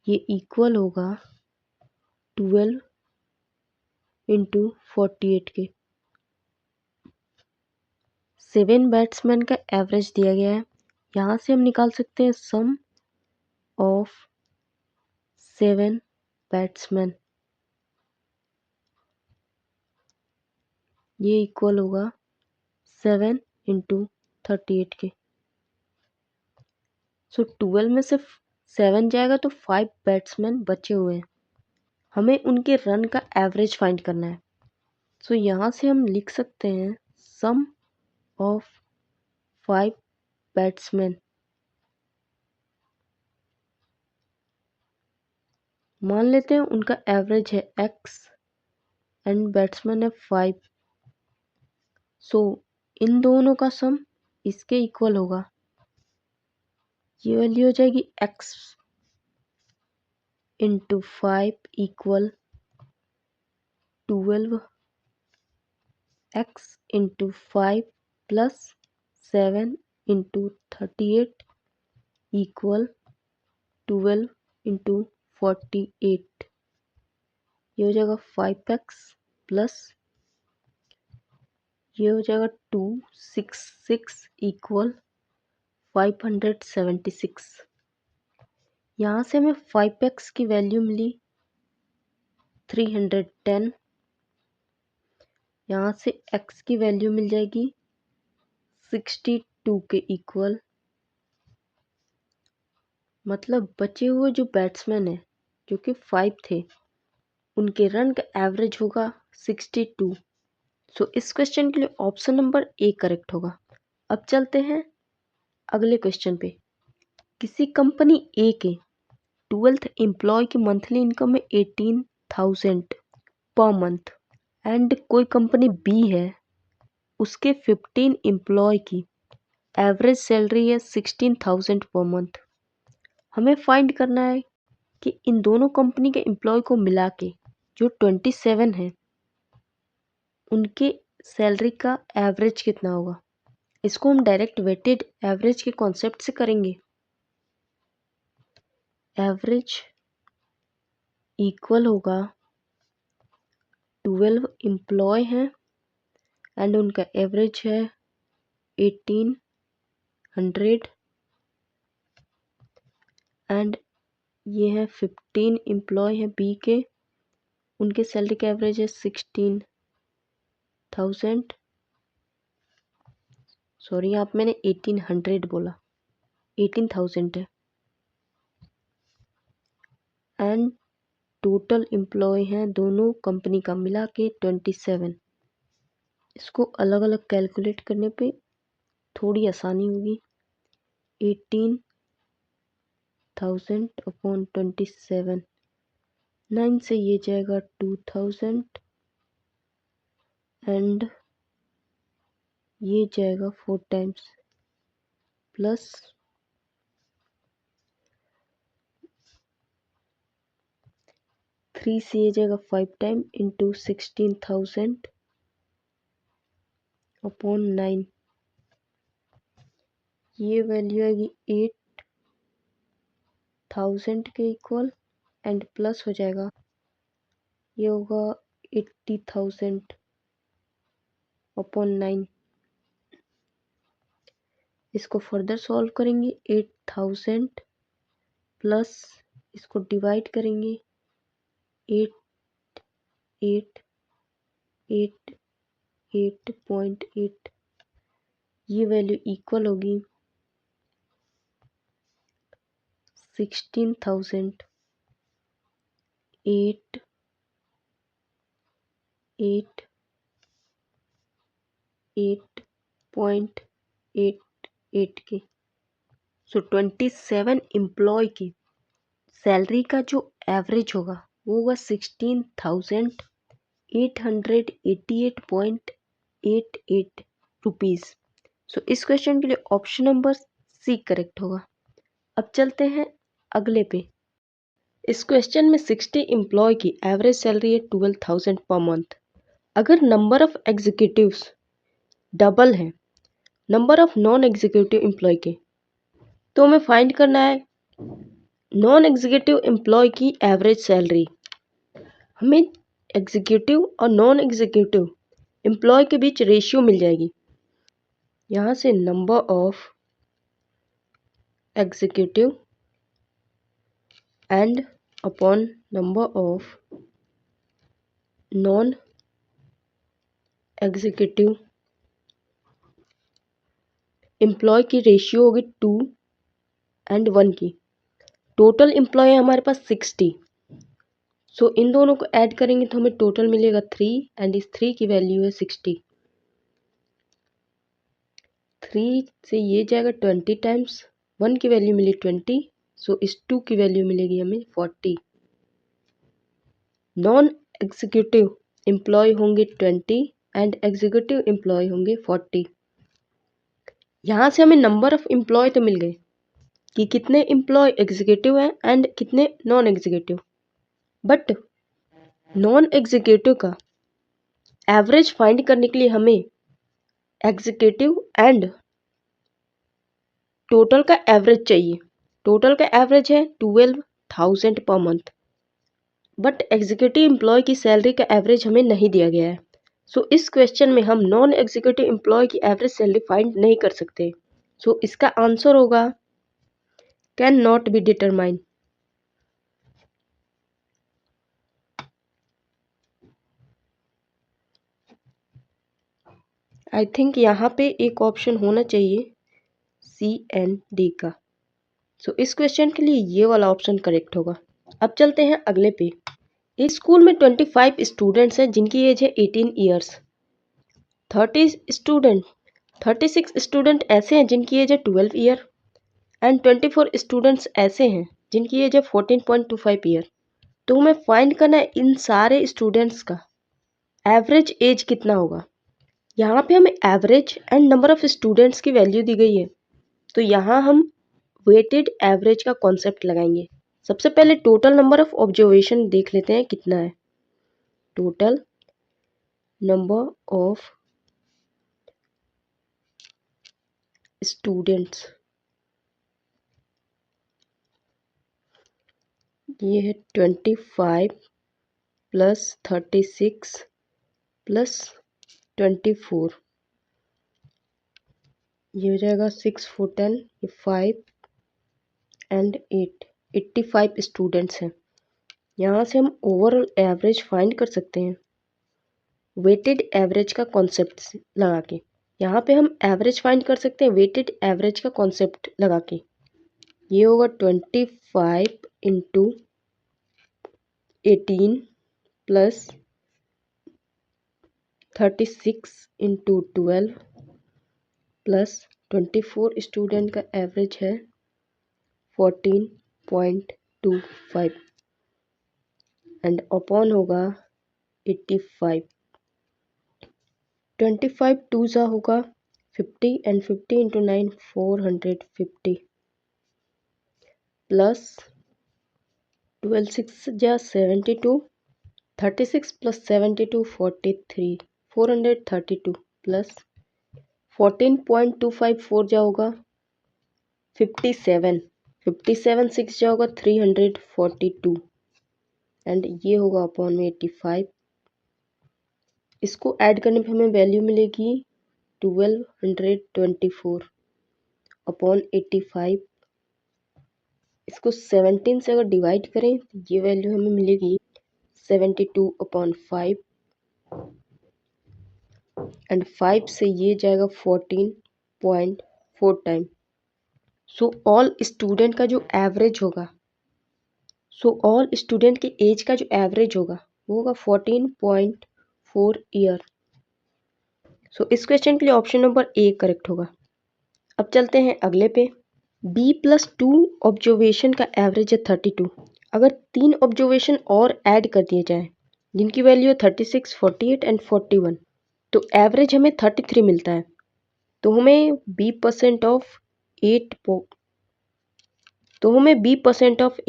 ये इक्वल होगा 12 इंटू 48 के। 7 बैट्समैन का एवरेज दिया गया है। यहाँ से हम निकाल सकते हैं सम ऑफ 7 बैट्समैन। ये इक्वल होगा 7 इंटू 38 के। सो 12 में से 7 जाएगा तो 5 बैट्समैन बचे हुए हैं। हमें उनके रन का एवरेज फाइंड करना है। सो यहाँ से हम लिख सकते हैं सम ऑफ 5 बैट्समैन। मान लेते हैं उनका एवरेज है x एंड बैट्समैन है 5। सो इन दोनों का सम इसके इक्वल होगा। ये वैल्यू हो जाएगी x into 5 equal 12 x into 5 plus 7 into 38 equal 12 into 48। ये हो जाएगा 5x प्लस ये हो जाएगा 266 इक्वल 576। यहाँ से हमें 5x की वैल्यू मिली 310। यहाँ से x की वैल्यू मिल जाएगी 62 के इक्वल। मतलब बचे हुए जो बैट्समैन है जो कि 5 थे उनके रन का एवरेज होगा 62। सो इस क्वेश्चन के लिए ऑप्शन नंबर ए करेक्ट होगा। अब चलते हैं अगले क्वेश्चन पे। किसी कंपनी ए के 12th एम्प्लॉय की मंथली इनकम है 18,000 पर मंथ एंड कोई कंपनी बी है उसके 15 एम्प्लॉय की एवरेज सैलरी है 16,000 पर मंथ। हमें फाइंड करना है कि इन दोनों कंपनी के एम्प्लॉय को मिला के जो 27 है उनके सैलरी का एवरेज कितना होगा। इसको हम डायरेक्ट वेटेड एवरेज के कॉन्सेप्ट से करेंगे। एवरेज इक्वल होगा 12 एम्प्लॉय हैं एंड उनका एवरेज है 1800 एंड ये है 15 एम्प्लॉय है बी के, उनके सैलरी का एवरेज है 16,000। सॉरी यहाँ पे मैंने 1800 बोला, 18,000 है। एंड टोटल एम्प्लॉय हैं दोनों कंपनी का मिला के 27। इसको अलग अलग कैलकुलेट करने पे थोड़ी आसानी होगी। 18,000 अपॉन 27, 9 से ये जाएगा 2000 एंड ये जाएगा 4 टाइम्स प्लस 3 से ये जाएगा 5 टाइम इंटू 16,000 अपॉन 9। ये वैल्यू आएगी 8,000 के इक्वल एंड प्लस हो जाएगा ये होगा 80,000 अपॉन 9। इसको फर्दर सॉल्व करेंगे 8,000 प्लस इसको डिवाइड करेंगे 8 8 8 8.8। ये वैल्यू इक्वल होगी 16,000 8 8 8.88 की। सो 27 एम्प्लॉय की सैलरी का जो एवरेज होगा वो होगा 16,888.88 रुपीज़। सो इस क्वेश्चन के लिए ऑप्शन नंबर सी करेक्ट होगा। अब चलते हैं अगले पे। इस क्वेश्चन में 60 एम्प्लॉय की एवरेज सैलरी है 12,000 पर मंथ। अगर नंबर ऑफ एग्जीक्यूटिव्स डबल है number of non executive employee के, तो हमें फाइंड करना है नॉन एग्जीक्यूटिव एम्प्लॉय की एवरेज सैलरी। हमें एग्जीक्यूटिव और नॉन एग्जीक्यूटिव एम्प्लॉय के बीच रेशियो मिल जाएगी। यहाँ से number of executive and upon number of non executive employee की रेशियो होगी 2 एंड 1 की। टोटल एम्प्लॉय है हमारे पास 60। सो इन दोनों को ऐड करेंगे तो हमें टोटल मिलेगा 3 एंड इस 3 की वैल्यू है 60। 3 से ये जाएगा 20 टाइम्स 1 की वैल्यू मिली 20। सो इस 2 की वैल्यू मिलेगी हमें 40। नॉन एग्जीक्यूटिव एम्प्लॉय होंगे 20 एंड एग्जीक्यूटिव एम्प्लॉय होंगे 40। यहाँ से हमें नंबर ऑफ एम्प्लॉय तो मिल गए कि कितने एम्प्लॉय एग्जीक्यूटिव हैं एंड कितने non executive. But non executive का एवरेज फाइंड करने के लिए हमें एग्जीक्यूटिव एंड टोटल का एवरेज चाहिए। टोटल का एवरेज है 12,000 पर मंथ। बट एग्जीक्यूटिव एम्प्लॉय की सैलरी का एवरेज हमें नहीं दिया गया है। सो इस क्वेश्चन में हम नॉन एग्जीक्यूटिव एम्प्लॉय की एवरेज सैलरी फाइंड नहीं कर सकते। सो इसका आंसर होगा can not be determine. I think यहाँ पे एक ऑप्शन होना चाहिए सी एंड डी का। सो इस क्वेश्चन के लिए ये वाला ऑप्शन करेक्ट होगा। अब चलते हैं अगले पे। इस स्कूल में 25 स्टूडेंट्स हैं जिनकी एज है 18 ईयर्स। 36 स्टूडेंट ऐसे हैं जिनकी एज है 12 ईयर एंड 24 स्टूडेंट्स ऐसे हैं जिनकी एज है 14.25 ईयर। तो हमें फाइंड करना है इन सारे स्टूडेंट्स का एवरेज एज कितना होगा। यहाँ पे हमें average and number of students की वैल्यू दी गई है, तो यहाँ हम वेटेड एवरेज का कॉन्सेप्ट लगाएंगे। सबसे पहले टोटल नंबर ऑफ ऑब्जर्वेशन देख लेते हैं कितना है। टोटल नंबर ऑफ स्टूडेंट्स ये है 25 प्लस 36 प्लस 24। ये हो जाएगा 6 4 10 ये 5 एंड 8 85 स्टूडेंट्स हैं। यहाँ से हम ओवरऑल एवरेज फाइंड कर सकते हैं वेटेड एवरेज का कॉन्सेप्ट लगा के। यहाँ पे हम एवरेज फाइंड कर सकते हैं वेटेड एवरेज का कॉन्सेप्ट लगा के। ये होगा 25 into 18 plus 36 into 12 plus 24 student का एवरेज है 14.25 एंड अपॉन होगा 85। 25 टू ज़ा होगा 50 एंड 50 इंटू 9 450 प्लस 12 6 जा 72 36 प्लस 72 43 432 प्लस 14.25 4 जा होगा 57 57 6 जा होगा 342 एंड ये होगा अपॉन में 85। इसको ऐड करने पे हमें वैल्यू मिलेगी 1224 अपॉन 85। इसको 17 से अगर डिवाइड करें तो ये वैल्यू हमें मिलेगी 72 अपॉन 5 एंड 5 से ये जाएगा 14.4 टाइम। सो ऑल स्टूडेंट का जो एवरेज होगा, ऑल स्टूडेंट के एज का जो एवरेज होगा वो होगा 14.4 ईयर। सो इस क्वेश्चन के लिए ऑप्शन नंबर ए करेक्ट होगा। अब चलते हैं अगले पे। B+2 ऑब्जर्वेशन का एवरेज है 32। अगर 3 ऑब्जर्वेशन और ऐड कर दिए जाए जिनकी वैल्यू है 36, 48 एंड 41, तो एवरेज हमें 33 मिलता है। तो हमें B परसेंट ऑफ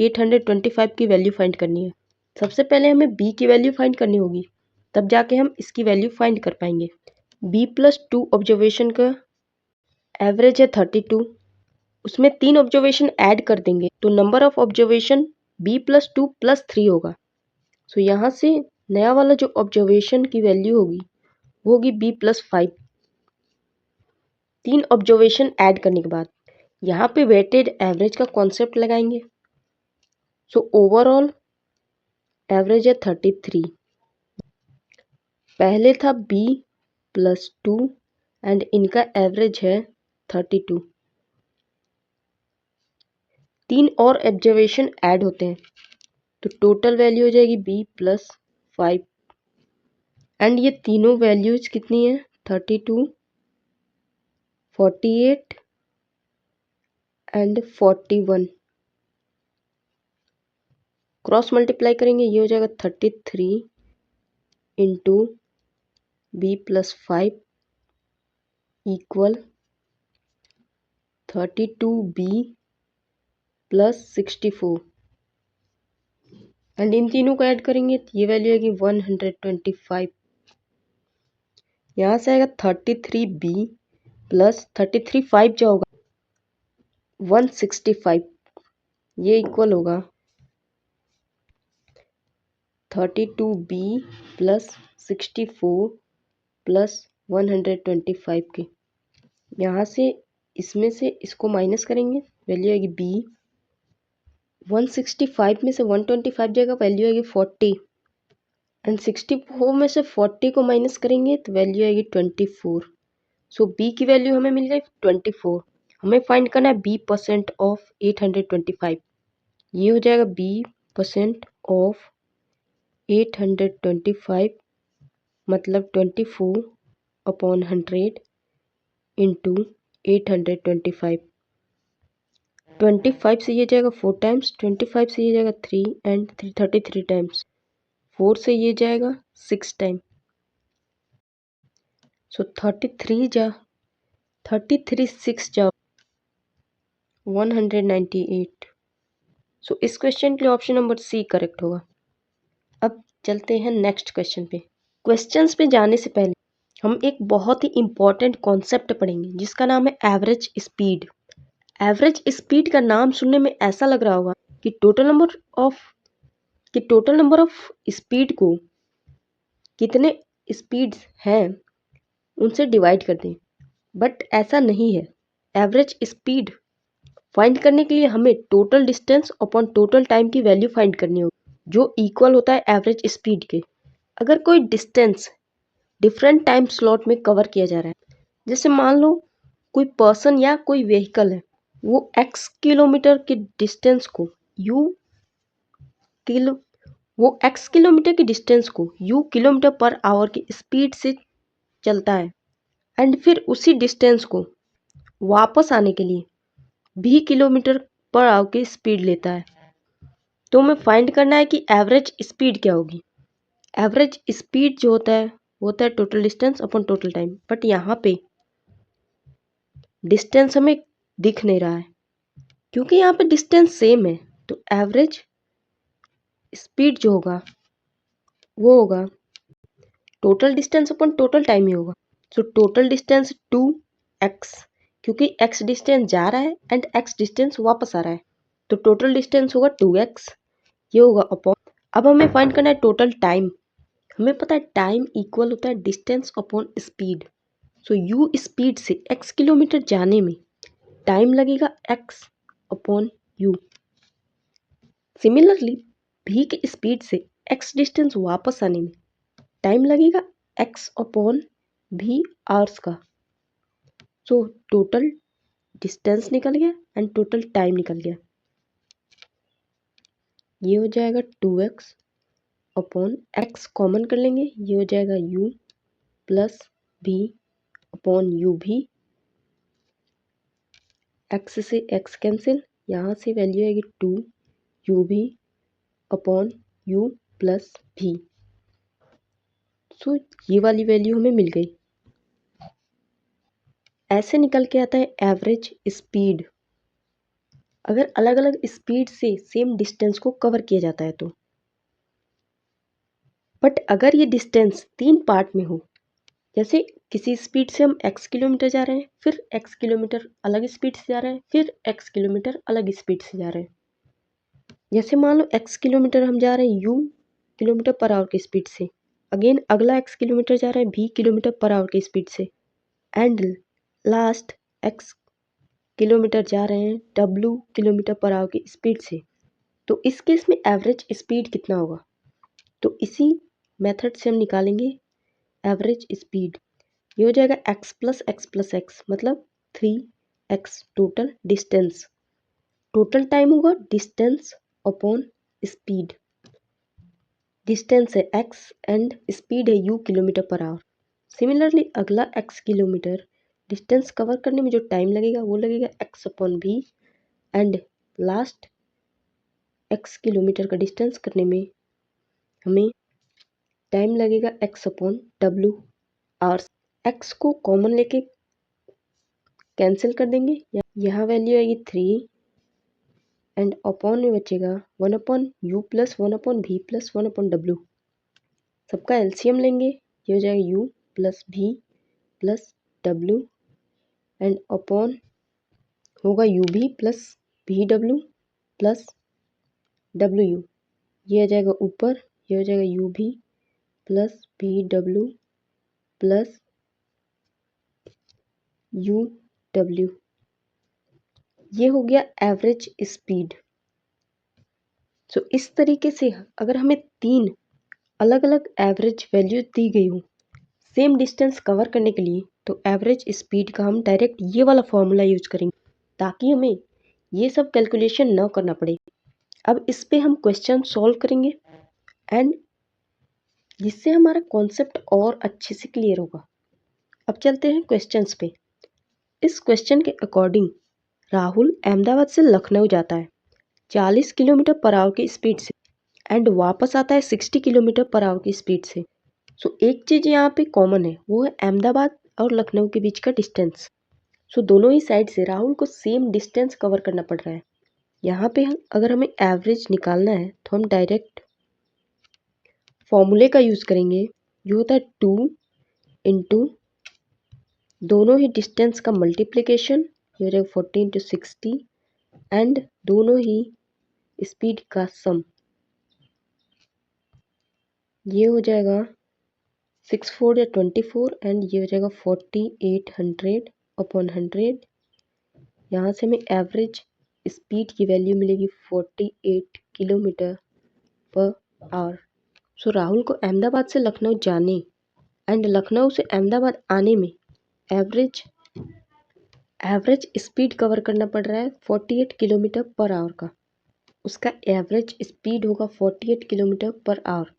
825 की वैल्यू फाइंड करनी है। सबसे पहले हमें B की वैल्यू फाइंड करनी होगी, तब जाके हम इसकी वैल्यू फाइंड कर पाएंगे। B+2 ऑब्जर्वेशन का एवरेज है 32, उसमें 3 ऑब्जर्वेशन ऐड कर देंगे तो नंबर ऑफ ऑब्जर्वेशन B+2 + 3 होगा। सो यहाँ से नया वाला जो ऑब्जर्वेशन की वैल्यू होगी वो होगी B+5। 3 ऑब्जर्वेशन ऐड करने के बाद यहाँ पे वेटेड एवरेज का कॉन्सेप्ट लगाएंगे। सो ओवरऑल एवरेज है 33। पहले था B+2 एंड इनका एवरेज है 32। 3 और ऑब्जर्वेशन ऐड होते हैं तो टोटल वैल्यू हो जाएगी B+5 एंड ये तीनों वैल्यूज कितनी है 32, 48 एंड 41। क्रॉस मल्टीप्लाई करेंगे ये हो जाएगा 33 into B+5 equal 32B + 64 and in तीनों को ऐड करेंगे तो ये वैल्यू आएगी 125। यहाँ से आएगा 33B + 33 5 जो होगा 165, ये इक्वल होगा 32B + 64 + 125 के। यहाँ से इसमें से इसको माइनस करेंगे वैल्यू आएगी B। 165 में से 125 जाएगा वैल्यू आएगी 40 एंड 64 में से 40 को माइनस करेंगे तो वैल्यू आएगी 24। सो B की वैल्यू हमें मिल गई 24। हमें फाइंड करना है B परसेंट ऑफ 825। ये हो जाएगा B परसेंट ऑफ 825 मतलब 24 अपॉन 100 इंटू 825। 25 से ये जाएगा 4 टाइम्स, 25 से ये जाएगा 3 एंड 33 टाइम्स, 4 से ये जाएगा 6 टाइम। सो 33 6 जा 198। सो इस क्वेश्चन के लिए ऑप्शन नंबर सी करेक्ट होगा। अब चलते हैं नेक्स्ट क्वेश्चन पे। क्वेश्चंस पे जाने से पहले हम एक बहुत ही इम्पॉर्टेंट कॉन्सेप्ट पढ़ेंगे जिसका नाम है एवरेज स्पीड। एवरेज स्पीड का नाम सुनने में ऐसा लग रहा होगा कि टोटल नंबर ऑफ स्पीड को कितने स्पीड्स हैं उनसे डिवाइड कर दें, बट ऐसा नहीं है। एवरेज स्पीड फाइंड करने के लिए हमें total distance upon total time की वैल्यू फाइंड करनी होगी जो इक्वल होता है एवरेज स्पीड के। अगर कोई डिस्टेंस डिफरेंट टाइम स्लॉट में कवर किया जा रहा है, जैसे मान लो कोई पर्सन या कोई व्हीकल है, वो x किलोमीटर के डिस्टेंस को x किलोमीटर की डिस्टेंस को u किलोमीटर पर आवर की स्पीड से चलता है एंड फिर उसी डिस्टेंस को वापस आने के लिए v किलोमीटर पर आवर की स्पीड लेता है। तो हमें फाइंड करना है कि एवरेज स्पीड क्या होगी। एवरेज स्पीड जो होता है वो होता है total distance upon total time, but यहाँ पे डिस्टेंस हमें दिख नहीं रहा है क्योंकि यहाँ पे डिस्टेंस सेम है। तो एवरेज स्पीड जो होगा वो होगा total distance upon total time ही होगा। सो टोटल डिस्टेंस 2x, क्योंकि x डिस्टेंस जा रहा है एंड x डिस्टेंस वापस आ रहा है तो टोटल डिस्टेंस होगा 2x। ये होगा अपॉन अब हमें फाइंड करना है टोटल टाइम। हमें पता है टाइम इक्वल होता है distance upon speed. So you speed से x किलोमीटर जाने में टाइम लगेगा x upon you. Similarly v की स्पीड से x डिस्टेंस वापस आने में टाइम लगेगा x अपॉन v आवर्स का। सो टोटल डिस्टेंस निकल गया एंड टोटल टाइम निकल गया। ये हो जाएगा 2x अपॉन x कॉमन कर लेंगे, ये हो जाएगा u plus v upon you भी। x से x कैंसिल, यहाँ से वैल्यू आएगी 2 यू भी अपॉन यू प्लस भी। सो ये वाली वैल्यू हमें मिल गई। ऐसे निकल के आता है एवरेज स्पीड अगर अलग अलग स्पीड से सेम डिस्टेंस को कवर किया जाता है तो। बट अगर ये डिस्टेंस 3 पार्ट में हो, जैसे किसी स्पीड से हम x किलोमीटर जा रहे हैं, फिर x किलोमीटर अलग स्पीड से जा रहे हैं, फिर x किलोमीटर अलग स्पीड से जा रहे हैं। जैसे मान लो x किलोमीटर हम जा रहे हैं u किलोमीटर पर आवर की स्पीड से, अगेन अगला x किलोमीटर जा रहा है v किलोमीटर पर आवर की स्पीड से, एंड लास्ट x किलोमीटर जा रहे हैं w किलोमीटर पर आवर की स्पीड से। तो इस केस में एवरेज स्पीड कितना होगा? तो इसी मेथड से हम निकालेंगे एवरेज स्पीड। ये हो जाएगा x प्लस x मतलब 3x total distance. Total time होगा डिस्टेंस अपॉन स्पीड। डिस्टेंस है x एंड स्पीड है u kilometre per hour. Similarly अगला x किलोमीटर डिस्टेंस कवर करने में जो टाइम लगेगा वो लगेगा x upon v, and last x kilometre का डिस्टेंस करने में हमें टाइम लगेगा x upon w hours. x को कॉमन लेके कैंसिल कर देंगे, यहाँ वैल्यू आएगी 3 एंड अपॉन में बचेगा 1 अपॉन यू प्लस 1 अपॉन भी प्लस 1 अपॉन डब्ल्यू। सबका एलसीएम लेंगे, ये हो जाएगा यू प्लस भी प्लस डब्ल्यू एंड अपॉन होगा यू भी प्लस भी डब्ल्यू प्लस डब्ल्यू यू। ये आ जाएगा ऊपर, ये हो जाएगा यू भी प्लस भी डब्ल्यू प्लस यू डब्ल्यू। ये हो गया एवरेज स्पीड। सो इस तरीके से अगर हमें 3 अलग अलग एवरेज वैल्यू दी गई हो सेम डिस्टेंस कवर करने के लिए, तो एवरेज स्पीड का हम डायरेक्ट ये वाला फॉर्मूला यूज करेंगे ताकि हमें ये सब कैलकुलेशन ना करना पड़े। अब इस पे हम क्वेश्चन सॉल्व करेंगे एंड जिससे हमारा कॉन्सेप्ट और अच्छे से क्लियर होगा। अब चलते हैं क्वेश्चंस पे। इस क्वेश्चन के अकॉर्डिंग राहुल अहमदाबाद से लखनऊ जाता है 40 किलोमीटर पर आवर की स्पीड से एंड वापस आता है 60 किलोमीटर पर आवर की स्पीड से। सो एक चीज़ यहाँ पे कॉमन है, वो है अहमदाबाद और लखनऊ के बीच का डिस्टेंस। सो दोनों ही साइड से राहुल को सेम डिस्टेंस कवर करना पड़ रहा है। यहाँ पे अगर हमें एवरेज निकालना है तो हम डायरेक्ट फॉर्मूले का यूज़ करेंगे जो होता है 2 इंटू दोनों ही डिस्टेंस का मल्टीप्लिकेशन, ये हो जाएगा 40 इंटू 60 एंड दोनों ही स्पीड का सम, ये हो जाएगा 6 4 या 24 एंड ये हो जाएगा 4800 अपॉन 100। यहाँ से हमें एवरेज स्पीड की वैल्यू मिलेगी 48 किलोमीटर पर आवर। सो राहुल को अहमदाबाद से लखनऊ जाने एंड लखनऊ से अहमदाबाद आने में एवरेज स्पीड कवर करना पड़ रहा है 48 किलोमीटर पर आवर का। उसका एवरेज स्पीड होगा 48 किलोमीटर पर आवर,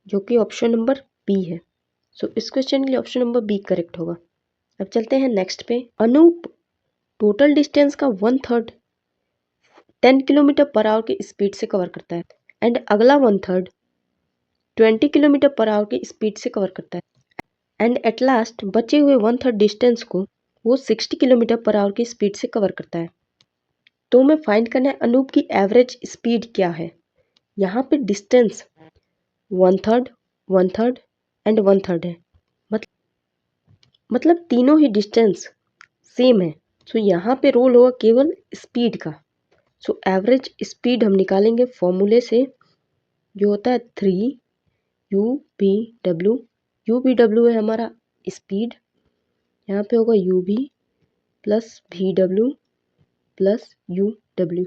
जो कि ऑप्शन नंबर बी है। सो इस क्वेश्चन के लिए ऑप्शन नंबर बी करेक्ट होगा। अब चलते हैं नेक्स्ट पे। अनूप टोटल डिस्टेंस का 1/3 10 किलोमीटर पर आवर की स्पीड से कवर करता है एंड अगला 1/3 20 किलोमीटर पर आवर की स्पीड से कवर करता है एंड एट लास्ट बचे हुए 1/3 डिस्टेंस को वो 60 किलोमीटर पर आवर की स्पीड से कवर करता है। तो हमें फाइंड करना है अनूप की एवरेज स्पीड क्या है। यहाँ पे डिस्टेंस 1/3 1/3 एंड 1/3 है, मतलब तीनों ही डिस्टेंस सेम है। सो यहाँ पे रोल होगा केवल स्पीड का। सो एवरेज स्पीड हम निकालेंगे फॉर्मूले से जो होता है 3 UVW। UVW है हमारा स्पीड, यहाँ पे होगा UV plus VW plus UW।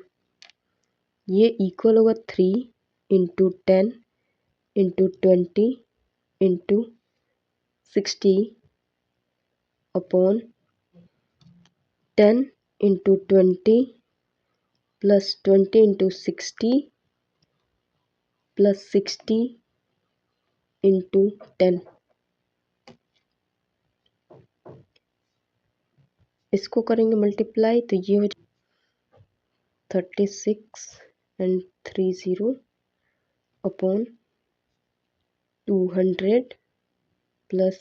ये इक्वल होगा 3 × 10 × 20 × 60 अपॉन 10 × 20 प्लस 20 × 60 प्लस 60 × 10। इसको करेंगे मल्टीप्लाई तो ये हो 36 एंड 30 अपॉन 200 प्लस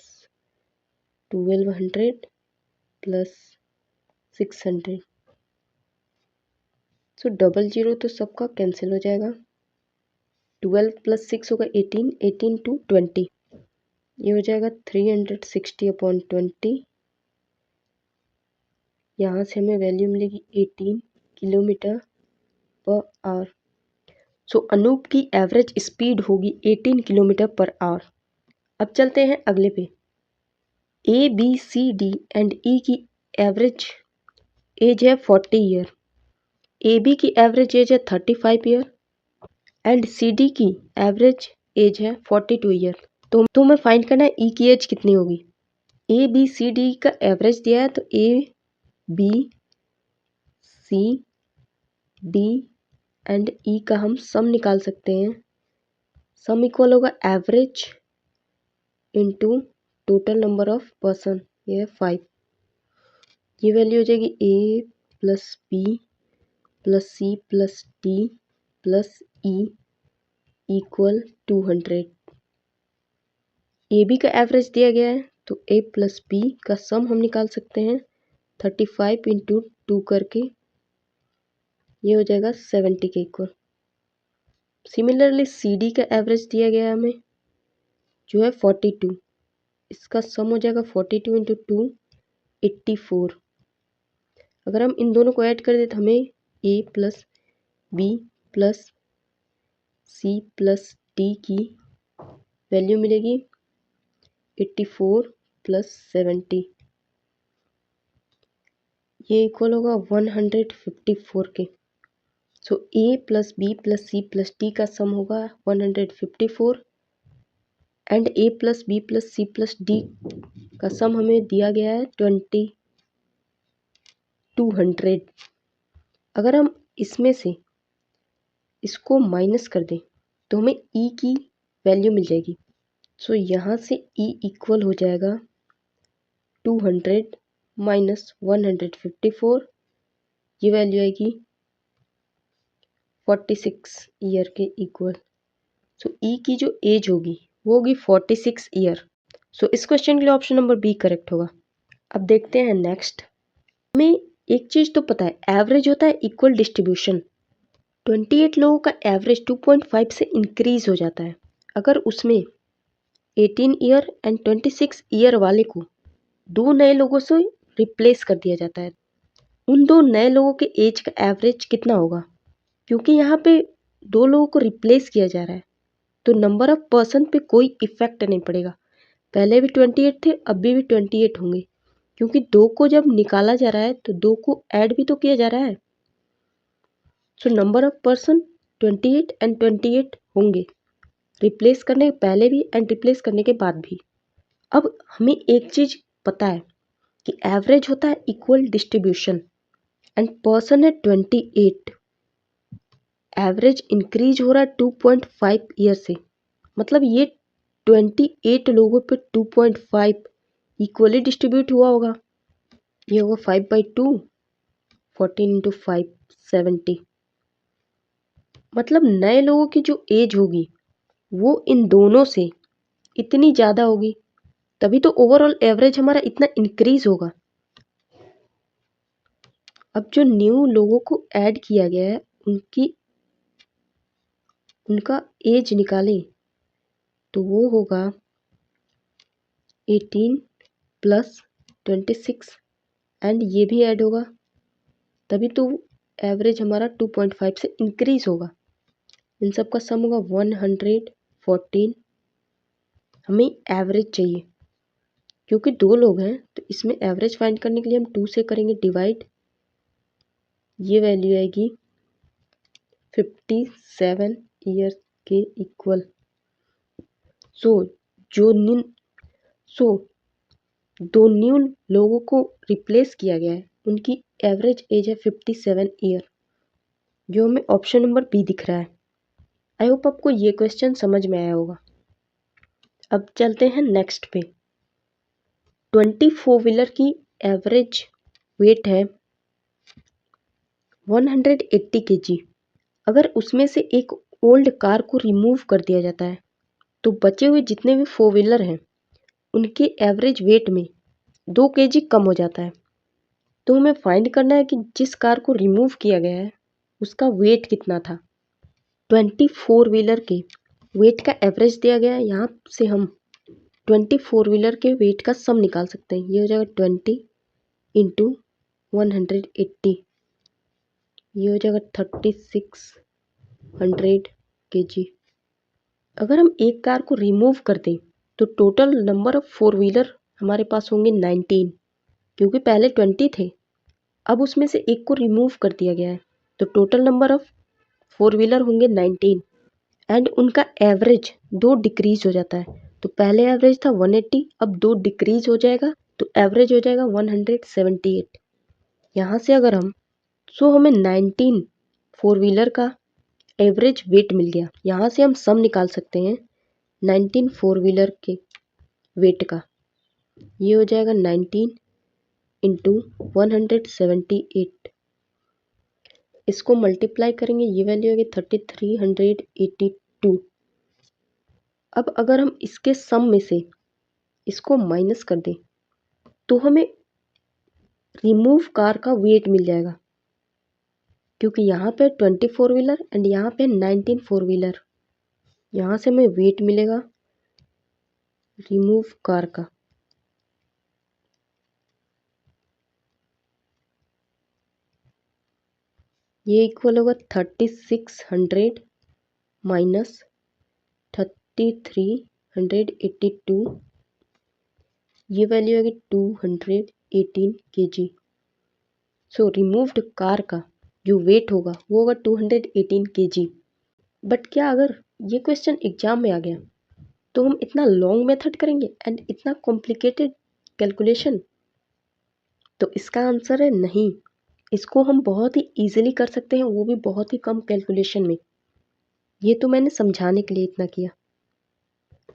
1200 प्लस 600। सो 00 तो सबका कैंसिल हो जाएगा। 12 प्लस 6 होगा 18, 18 × 20 ये हो जाएगा 360 अपॉन 20। यहाँ से हमें वैल्यू मिलेगी 18 किलोमीटर पर आवर। सो अनूप की एवरेज स्पीड होगी 18 किलोमीटर पर आवर। अब चलते हैं अगले पे। ABCD एंड E की एवरेज एज है 40 ईयर। AB की एवरेज एज है 35 ईयर एंड CD की एवरेज एज है 42 ईयर। तो हमें फाइंड करना है E की एज कितनी होगी। ABCD का एवरेज दिया है तो ABCD एंड E का हम सम निकाल सकते हैं। सम इक्वल होगा average into total number of person, ये है 5। ये वैल्यू हो जाएगी A plus B plus C plus D plus E equal 200। AB का एवरेज दिया गया है तो A प्लस B का सम हम निकाल सकते हैं 35 × 2 करके, ये हो जाएगा 70 के इक्वल। सिमिलरली CD का एवरेज दिया गया है हमें जो है 42। इसका सम हो जाएगा 42 × 2 84। अगर हम इन दोनों को ऐड कर दें तो हमें A plus B plus C plus D की वैल्यू मिलेगी 84 प्लस 70। ये इक्वल होगा 154 के। सो A plus B plus C plus D का सम होगा 154 and A plus B plus C plus D का सम हमें दिया गया है 200। अगर हम इसमें से इसको माइनस कर दें तो हमें E की वैल्यू मिल जाएगी। सो यहाँ से E इक्वल हो जाएगा 200 माइनस 154, ये वैल्यू आएगी 46 ईयर के इक्वल। सो E की जो एज होगी वो होगी 46 ईयर। सो इस क्वेश्चन के लिए ऑप्शन नंबर बी करेक्ट होगा। अब देखते हैं नेक्स्ट। हमें एक चीज़ तो पता है, एवरेज होता है इक्वल डिस्ट्रीब्यूशन। 28 लोगों का एवरेज 2.5 से इंक्रीज हो जाता है अगर उसमें 18 ईयर एंड 26 ईयर वाले को 2 नए लोगों से रिप्लेस कर दिया जाता है। उन 2 नए लोगों के एज का एवरेज कितना होगा? क्योंकि यहाँ पे 2 लोगों को रिप्लेस किया जा रहा है तो नंबर ऑफ पर्सन पे कोई इफेक्ट नहीं पड़ेगा। पहले भी 28 थे, अभी भी 28 होंगे, क्योंकि 2 को जब निकाला जा रहा है तो 2 को ऐड भी तो किया जा रहा है। So number of person 28 and 28 होंगे, रिप्लेस करने के पहले भी एंड रिप्लेस करने के बाद भी। अब हमें एक चीज़ पता है कि एवरेज होता है इक्वल डिस्ट्रीब्यूशन एंड पर्सन है 28। एवरेज इंक्रीज हो रहा है 2.5 ईयर से, मतलब ये 28 लोगों पे 2.5 इक्वली डिस्ट्रीब्यूट हुआ होगा। ये होगा 5/2, 14 × 5 70। मतलब नए लोगों की जो एज होगी वो इन दोनों से इतनी ज़्यादा होगी, तभी तो ओवरऑल एवरेज हमारा इतना इंक्रीज होगा। अब जो न्यू लोगों को ऐड किया गया है उनका एज निकालें तो वो होगा 18 प्लस 26 एंड ये भी ऐड होगा, तभी तो एवरेज हमारा 2.5 से इंक्रीज होगा। इन सब का सम होगा 114। हमें एवरेज चाहिए क्योंकि 2 लोग हैं तो इसमें एवरेज फाइंड करने के लिए हम 2 से करेंगे डिवाइड। ये वैल्यू आएगी 57 ईयर के इक्वल। सो दो न्यू लोगों को रिप्लेस किया गया है, उनकी एवरेज एज है 57 ईयर, जो हमें ऑप्शन नंबर बी दिख रहा है। आई होप आपको ये क्वेश्चन समझ में आया होगा। अब चलते हैं नेक्स्ट पे। 24 व्हीलर की एवरेज वेट है 180 kg। अगर उसमें से एक ओल्ड कार को रिमूव कर दिया जाता है तो बचे हुए जितने भी 4 व्हीलर हैं उनके एवरेज वेट में 2 kg कम हो जाता है। तो हमें फाइंड करना है कि जिस कार को रिमूव किया गया है उसका वेट कितना था। 24 व्हीलर के वेट का एवरेज दिया गया है। यहाँ से हम 24 व्हीलर के वेट का सम निकाल सकते हैं। ये हो जाएगा 20 इंटू 180, ये हो जाएगा 3600 kg। अगर हम एक कार को रिमूव कर दें तो टोटल नंबर ऑफ 4 व्हीलर हमारे पास होंगे 19, क्योंकि पहले 20 थे, अब उसमें से एक को रिमूव कर दिया गया है तो टोटल नंबर ऑफ 4 व्हीलर होंगे 19 एंड उनका एवरेज 2 डिक्रीज हो जाता है। तो पहले एवरेज था 180, अब 2 डिक्रीज हो जाएगा तो एवरेज हो जाएगा 178। यहाँ से अगर हम हमें 19 4 व्हीलर का एवरेज वेट मिल गया। यहाँ से हम सम निकाल सकते हैं 19 4 व्हीलर के वेट का। ये हो जाएगा 19 इंटू 178। इसको मल्टीप्लाई करेंगे, ये वैल्यू होगी 3382। अब अगर हम इसके सम में से इसको माइनस कर दें तो हमें रिमूव कार का वेट मिल जाएगा, क्योंकि यहाँ पे 24 व्हीलर एंड यहाँ पे 19 4 व्हीलर। यहाँ से हमें वेट मिलेगा रिमूव कार का। ये इक्वल होगा 3600 माइनस 3382। ये वैल्यू होगी 218 kg। सो रिमूव्ड कार का जो वेट होगा वो होगा 218 kg। बट क्या अगर ये क्वेश्चन एग्जाम में आ गया तो हम इतना लॉन्ग मेथड करेंगे एंड इतना कॉम्प्लिकेटेड कैलकुलेशन? तो इसका आंसर है नहीं। इसको हम बहुत ही इजीली कर सकते हैं, वो भी बहुत ही कम कैलकुलेशन में। ये तो मैंने समझाने के लिए इतना किया।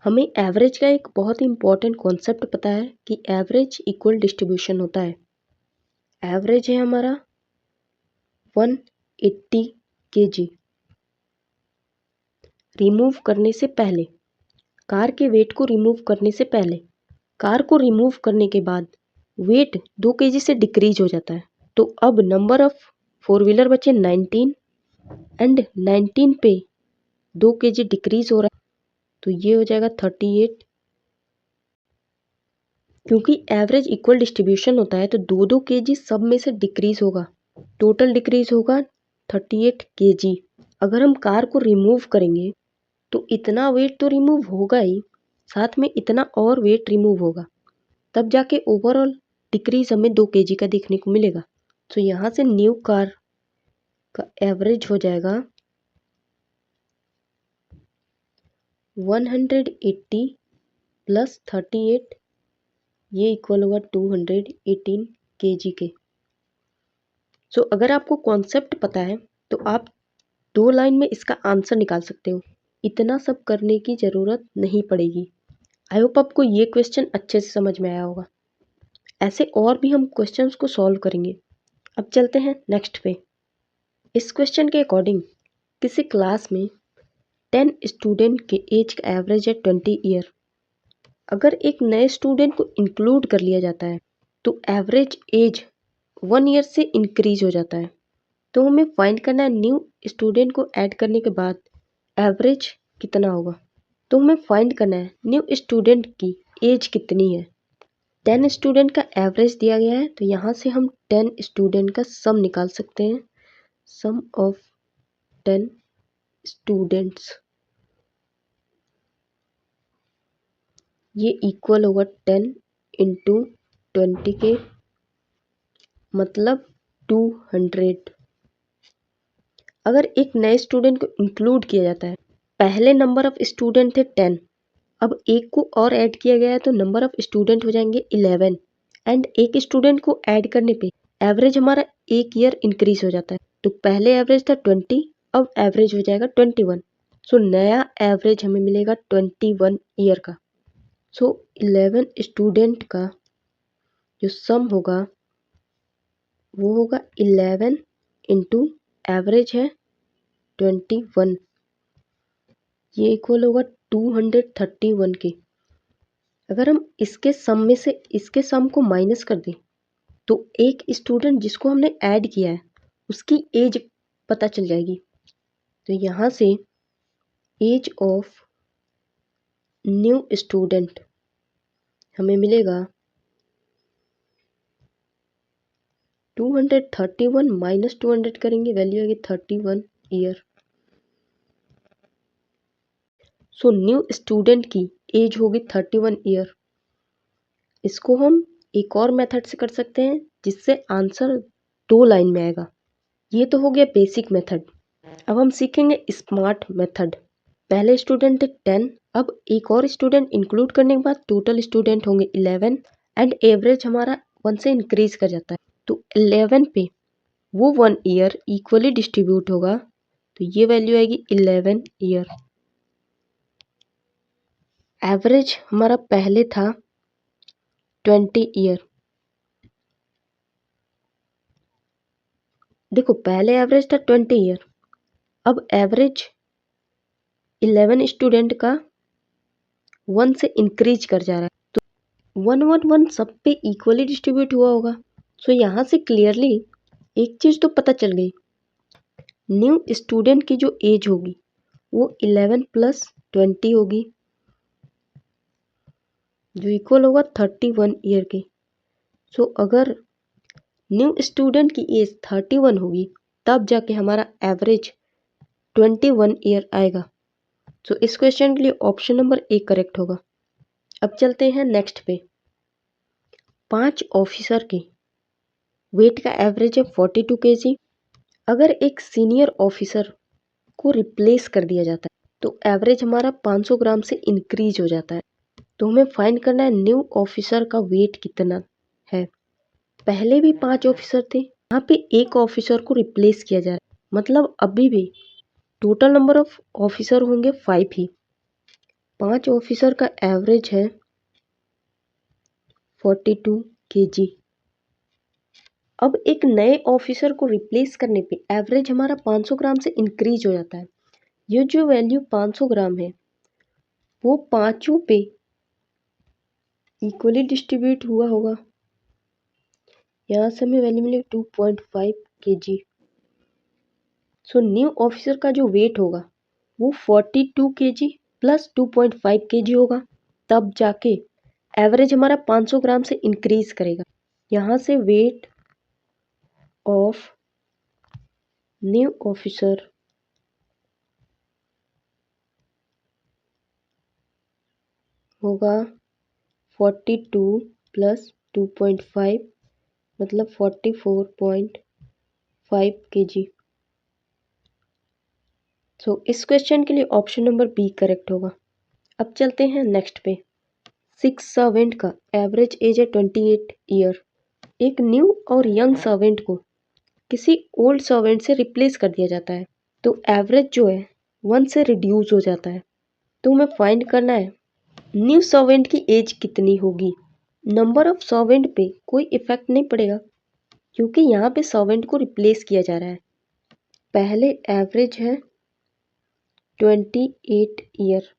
हमें एवरेज का एक बहुत ही इम्पोर्टेंट कॉन्सेप्ट पता है कि एवरेज इक्वल डिस्ट्रीब्यूशन होता है। एवरेज है हमारा 180 kg। रिमूव करने से पहले, कार के वेट को रिमूव करने से पहले, कार को रिमूव करने के बाद वेट 2 kg से डिक्रीज हो जाता है। तो अब नंबर ऑफ 4 व्हीलर बचे 19 एंड 19 पे 2 kg डिक्रीज हो रहा है तो ये हो जाएगा 38। क्योंकि एवरेज इक्वल डिस्ट्रीब्यूशन होता है तो 2-2 kg सब में से डिक्रीज होगा, टोटल डिक्रीज होगा 38 kg। अगर हम कार को रिमूव करेंगे तो इतना वेट तो रिमूव होगा ही, साथ में इतना और वेट रिमूव होगा, तब जाके ओवरऑल डिक्रीज हमें 2 kg का देखने को मिलेगा। तो यहाँ से न्यू कार का एवरेज हो जाएगा 180 प्लस 38, ये इक्वल होगा 218 kg के। सो अगर आपको कॉन्सेप्ट पता है तो आप 2 लाइन में इसका आंसर निकाल सकते हो, इतना सब करने की ज़रूरत नहीं पड़ेगी। आई होप आपको ये क्वेश्चन अच्छे से समझ में आया होगा। ऐसे और भी हम क्वेश्चंस को सॉल्व करेंगे। अब चलते हैं नेक्स्ट पे। इस क्वेश्चन के अकॉर्डिंग किसी क्लास में 10 स्टूडेंट के एज का एवरेज है 20 ईयर। अगर एक नए स्टूडेंट को इंक्लूड कर लिया जाता है तो एवरेज एज 1 ईयर से इंक्रीज हो जाता है। तो हमें फाइंड करना है न्यू स्टूडेंट को ऐड करने के बाद एवरेज कितना होगा। तो हमें फाइंड करना है न्यू स्टूडेंट की एज कितनी है। 10 स्टूडेंट का एवरेज दिया गया है तो यहाँ से हम 10 स्टूडेंट का सम निकाल सकते हैं। सम ऑफ 10 स्टूडेंट्स, ये इक्वल होगा 10 इंटू 20 के, मतलब 200। अगर एक नए स्टूडेंट को इंक्लूड किया जाता है, पहले नंबर ऑफ स्टूडेंट थे 10, अब एक को और ऐड किया गया है तो नंबर ऑफ स्टूडेंट हो जाएंगे 11, एंड एक स्टूडेंट को ऐड करने पे एवरेज हमारा एक ईयर इंक्रीज हो जाता है। तो पहले एवरेज था 20, अब एवरेज हो जाएगा 21। सो नया एवरेज हमें मिलेगा 21 ईयर का। सो 11 स्टूडेंट का जो सम होगा वो होगा 11 इंटू एवरेज है 21, ये इक्वल होगा 231 के। अगर हम इसके सम में से इसके सम को माइनस कर दें तो एक स्टूडेंट जिसको हमने ऐड किया है उसकी एज पता चल जाएगी। तो यहाँ से एज ऑफ न्यू स्टूडेंट हमें मिलेगा 231 माइनस 200 करेंगे, वैल्यू आएगी 31 ईयर। सो न्यू स्टूडेंट की एज होगी 31 ईयर। इसको हम एक और मेथड से कर सकते हैं जिससे आंसर 2 लाइन में आएगा। ये तो हो गया बेसिक मेथड। अब हम सीखेंगे स्मार्ट मेथड। पहले स्टूडेंट थे 10, अब एक और स्टूडेंट इंक्लूड करने के बाद टोटल स्टूडेंट होंगे 11, एंड एवरेज हमारा 1 से इंक्रीज कर जाता है। तो 11 पे वो 1 ईयर इक्वली डिस्ट्रीब्यूट होगा, तो ये वैल्यू आएगी 11 ईयर। एवरेज हमारा पहले था 20 ईयर। देखो पहले एवरेज था 20 ईयर, अब एवरेज 11 स्टूडेंट का 1 से इंक्रीज कर जा रहा है, तो 1 सब पे इक्वली डिस्ट्रीब्यूट हुआ होगा। सो यहाँ से क्लियरली एक चीज़ तो पता चल गई, न्यू स्टूडेंट की जो एज होगी वो 11 प्लस 20 होगी, जो इक्वल होगा 31 ईयर के। सो अगर न्यू स्टूडेंट की एज 31 होगी तब जाके हमारा एवरेज 21 ईयर आएगा। सो इस क्वेश्चन के लिए ऑप्शन नंबर ए करेक्ट होगा। अब चलते हैं नेक्स्ट पे। 5 ऑफिसर के वेट का एवरेज है 42 kg। अगर एक सीनियर ऑफिसर को रिप्लेस कर दिया जाता है तो एवरेज हमारा 500 ग्राम से इंक्रीज हो जाता है। तो हमें फाइंड करना है न्यू ऑफिसर का वेट कितना है। पहले भी 5 ऑफिसर थे, यहाँ पे एक ऑफिसर को रिप्लेस किया जा रहा है, मतलब अभी भी टोटल नंबर ऑफ ऑफिसर होंगे 5 ही। 5 ऑफिसर का एवरेज है 42 kg। अब एक नए ऑफिसर को रिप्लेस करने पे एवरेज हमारा 500 ग्राम से इंक्रीज हो जाता है। ये जो वैल्यू 500 ग्राम है वो पांचों पे इक्वली डिस्ट्रीब्यूट हुआ होगा। यहाँ से हमें वैल्यू मिलेगी 2.5 kg। सो न्यू ऑफिसर का जो वेट होगा वो 42 kg प्लस 2.5 kg होगा, तब जाके एवरेज हमारा 500 ग्राम से इंक्रीज करेगा। यहाँ से वेट ऑफ न्यू ऑफिसर होगा 42 प्लस 2.5, मतलब 44.5 kg। सो इस क्वेश्चन के लिए ऑप्शन नंबर बी करेक्ट होगा। अब चलते हैं नेक्स्ट पे। 6 सर्वेंट का एवरेज एज है 28 ईयर। एक न्यू और यंग सर्वेंट को किसी ओल्ड सर्वेंट से रिप्लेस कर दिया जाता है तो एवरेज जो है 1 से रिड्यूस हो जाता है। तो हमें फाइंड करना है न्यू सर्वेंट की एज कितनी होगी। नंबर ऑफ सर्वेंट पे कोई इफेक्ट नहीं पड़ेगा क्योंकि यहाँ पे सर्वेंट को रिप्लेस किया जा रहा है। पहले एवरेज है 28 ईयर,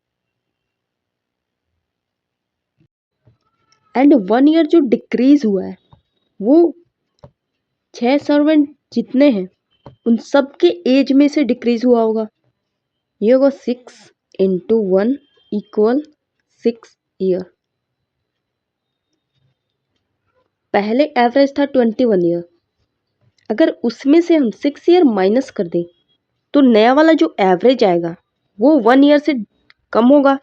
एंड 1 ईयर जो डिक्रीज हुआ है वो 6 सर्वेंट जितने हैं उन सब के एज में से डिक्रीज हुआ होगा। ये होगा 6 इंटू 1 इक्वल 6 ईयर। पहले एवरेज था 21 ईयर, अगर उसमें से हम 6 ईयर माइनस कर दें तो नया वाला जो एवरेज आएगा वो 1 ईयर से कम होगा।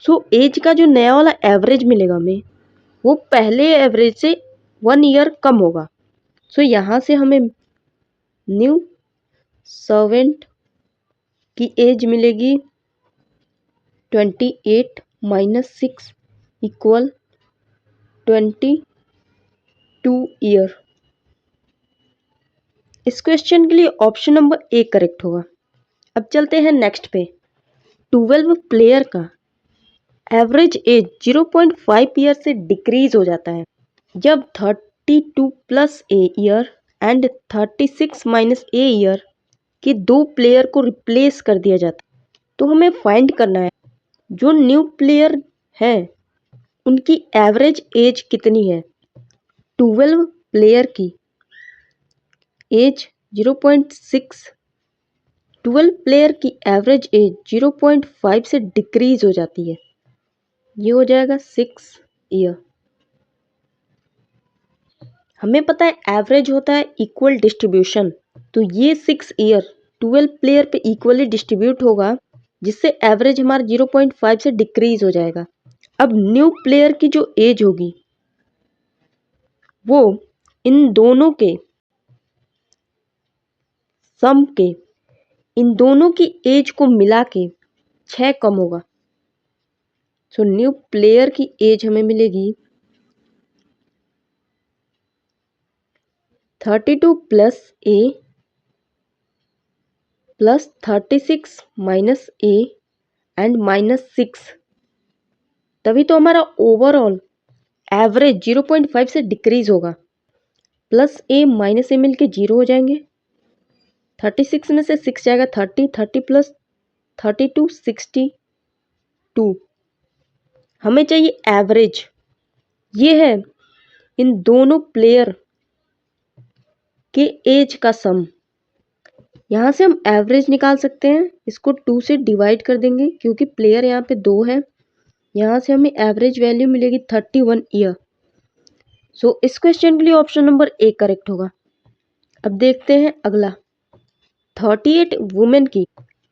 सो एज का जो नया वाला एवरेज मिलेगा हमें वो पहले एवरेज से 1 ईयर कम होगा। सो यहाँ से हमें न्यू सर्वेंट की एज मिलेगी 28 माइनस 6 इक्वल 22 ईयर। इस क्वेश्चन के लिए ऑप्शन नंबर ए करेक्ट होगा। अब चलते हैं नेक्स्ट पे। 12 प्लेयर का एवरेज एज 0.5 ईयर से डिक्रीज हो जाता है जब 32 plus a year and 36 minus a year के 2 प्लेयर को रिप्लेस कर दिया जाता है। तो हमें फाइंड करना है जो न्यू प्लेयर है उनकी एवरेज एज कितनी है। 12 प्लेयर की एज 0.6, 12 प्लेयर की एवरेज एज 0.5 से डिक्रीज हो जाती है, ये हो जाएगा 6 ईयर। हमें पता है एवरेज होता है इक्वल डिस्ट्रीब्यूशन, तो ये 6 ईयर 12 प्लेयर पे इक्वली डिस्ट्रीब्यूट होगा जिससे एवरेज हमारा 0.5 से डिक्रीज हो जाएगा। अब न्यू प्लेयर की जो एज होगी वो इन दोनों के सम के इन दोनों की एज को मिला के 6 कम होगा। सो न्यू प्लेयर की एज हमें मिलेगी 32 plus A plus 36 minus A and minus 6, तभी तो हमारा ओवरऑल एवरेज 0.5 से डिक्रीज होगा। प्लस ए माइनस ए मिल के 0 हो जाएंगे। 36 में से 6 जाएगा 30, 30 प्लस 32 62। हमें चाहिए एवरेज, ये है इन दोनों प्लेयर के एज का सम। यहाँ से हम एवरेज निकाल सकते हैं, इसको 2 से डिवाइड कर देंगे क्योंकि प्लेयर यहाँ पे 2 है। यहाँ से हमें एवरेज वैल्यू मिलेगी 31 ईयर। सो इस क्वेश्चन के लिए ऑप्शन नंबर ए करेक्ट होगा। अब देखते हैं अगला। 38 वुमेन की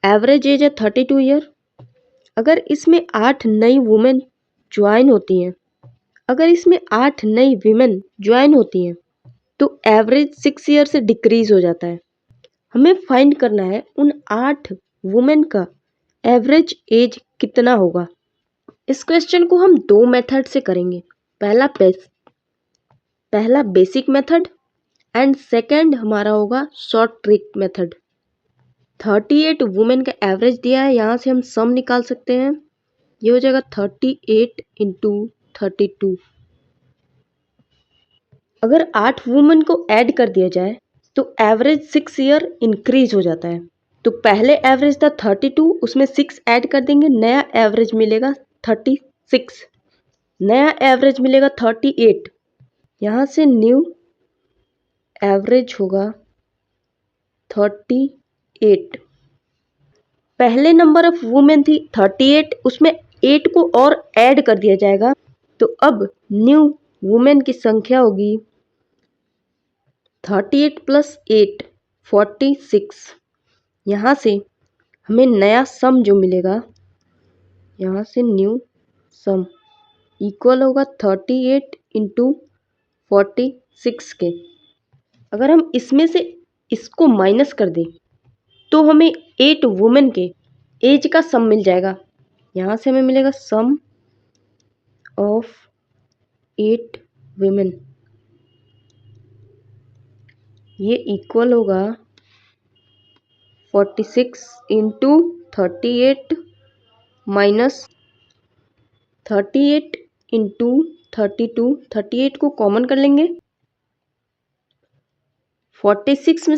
एवरेज एज है 32 ईयर। अगर इसमें 8 नई वुमेन ज्वाइन होती हैं तो एवरेज 6 ईयर से डिक्रीज हो जाता है। हमें फाइंड करना है उन 8 वुमेन का एवरेज एज कितना होगा। इस क्वेश्चन को हम 2 मेथड से करेंगे। पहला बेसिक मेथड एंड सेकंड हमारा होगा शॉर्ट ट्रिक मेथड। 38 वुमेन का एवरेज दिया है, यहाँ से हम सम निकाल सकते हैं। ये हो जाएगा 38 इंटू 32। अगर 8 वुमेन को ऐड कर दिया जाए तो एवरेज 6 ईयर इंक्रीज हो जाता है। तो पहले एवरेज था 32, उसमें 6 ऐड कर देंगे, नया एवरेज मिलेगा 36, नया एवरेज मिलेगा 38। यहाँ से न्यू एवरेज होगा 38। पहले नंबर ऑफ वुमेन थी 38, उसमें 8 को और ऐड कर दिया जाएगा, तो अब न्यू वुमेन की संख्या होगी 38 प्लस 8 46। यहाँ से हमें नया सम जो मिलेगा, यहाँ से न्यू सम इक्वल होगा 38 इंटू 46 के। अगर हम इसमें से इसको माइनस कर दें तो हमें 8 वुमेन के एज का सम मिल जाएगा। यहाँ से हमें मिलेगा सम ऑफ 8 वुमेन, ये इक्वल होगा 46 इंटू 38 माइनस 38 इंटू 32। 38 को कॉमन कर लेंगे, 46 में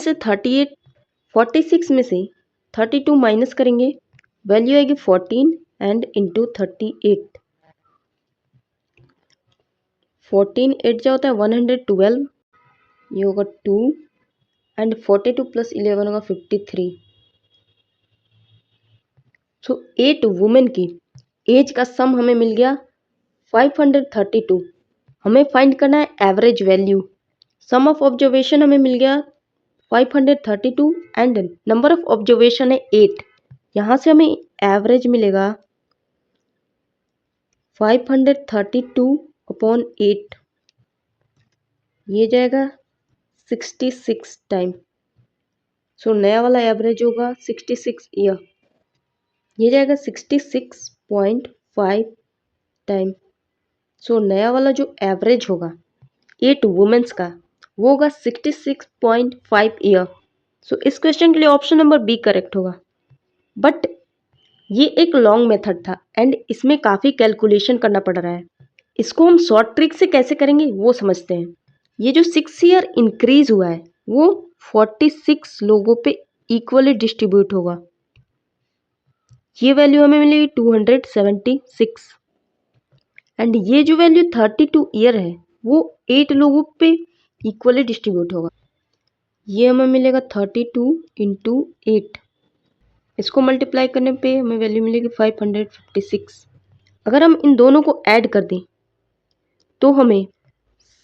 से 32 माइनस करेंगे, वैल्यू आएगी 14 एंड इंटू 38। 14 8 जो होता है 112, ये होगा 2 एंड 42 प्लस 11 होगा 53। सो 8 वुमेन की एज का सम हमें मिल गया 532। हमें फाइंड करना है average value. Sum of observation हमें मिल गया 532 एंड नंबर ऑफ ऑब्जर्वेशन है 8। यहाँ से हमें एवरेज मिलेगा 532/8, ये जाएगा 66 टाइम। सो नया वाला एवरेज होगा 66 ईयर, ये जाएगा 66.5 टाइम। सो नया वाला जो एवरेज होगा 8 वुमेन्स का वो होगा 66.5 ईयर। सो इस क्वेश्चन के लिए ऑप्शन नंबर बी करेक्ट होगा। बट ये एक लॉन्ग मेथड था एंड इसमें काफ़ी कैलकुलेशन करना पड़ रहा है। इसको हम शॉर्ट ट्रिक से कैसे करेंगे वो समझते हैं। ये जो 6 ईयर इंक्रीज हुआ है वो 46 लोगों पे इक्वली डिस्ट्रीब्यूट होगा। ये वैल्यू हमें मिलेगी 276 एंड ये जो वैल्यू 32 ईयर है वो 8 लोगों पे इक्वली डिस्ट्रीब्यूट होगा। ये हमें मिलेगा 32 इंटू 8, इसको मल्टीप्लाई करने पे हमें वैल्यू मिलेगी 556। अगर हम इन दोनों को ऐड कर दें तो हमें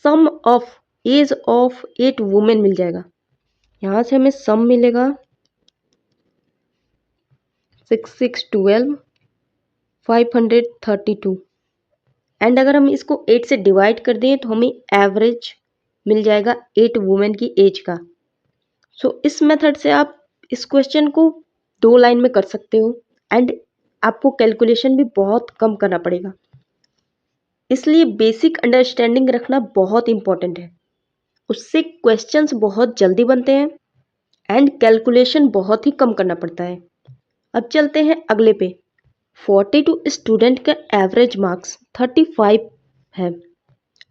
सम ऑफ एज ऑफ 8 वुमेन मिल जाएगा। यहाँ से हमें सम मिलेगा 6612 532 एंड अगर हम इसको 8 से डिवाइड कर दें तो हमें एवरेज मिल जाएगा 8 वुमेन की एज का। सो इस मेथड से आप इस क्वेश्चन को 2 लाइन में कर सकते हो एंड आपको कैलकुलेशन भी बहुत कम करना पड़ेगा। इसलिए बेसिक अंडरस्टैंडिंग रखना बहुत इंपॉर्टेंट है, उससे क्वेश्चंस बहुत जल्दी बनते हैं एंड कैलकुलेशन बहुत ही कम करना पड़ता है। अब चलते हैं अगले पे। 42 स्टूडेंट का एवरेज मार्क्स 35 है।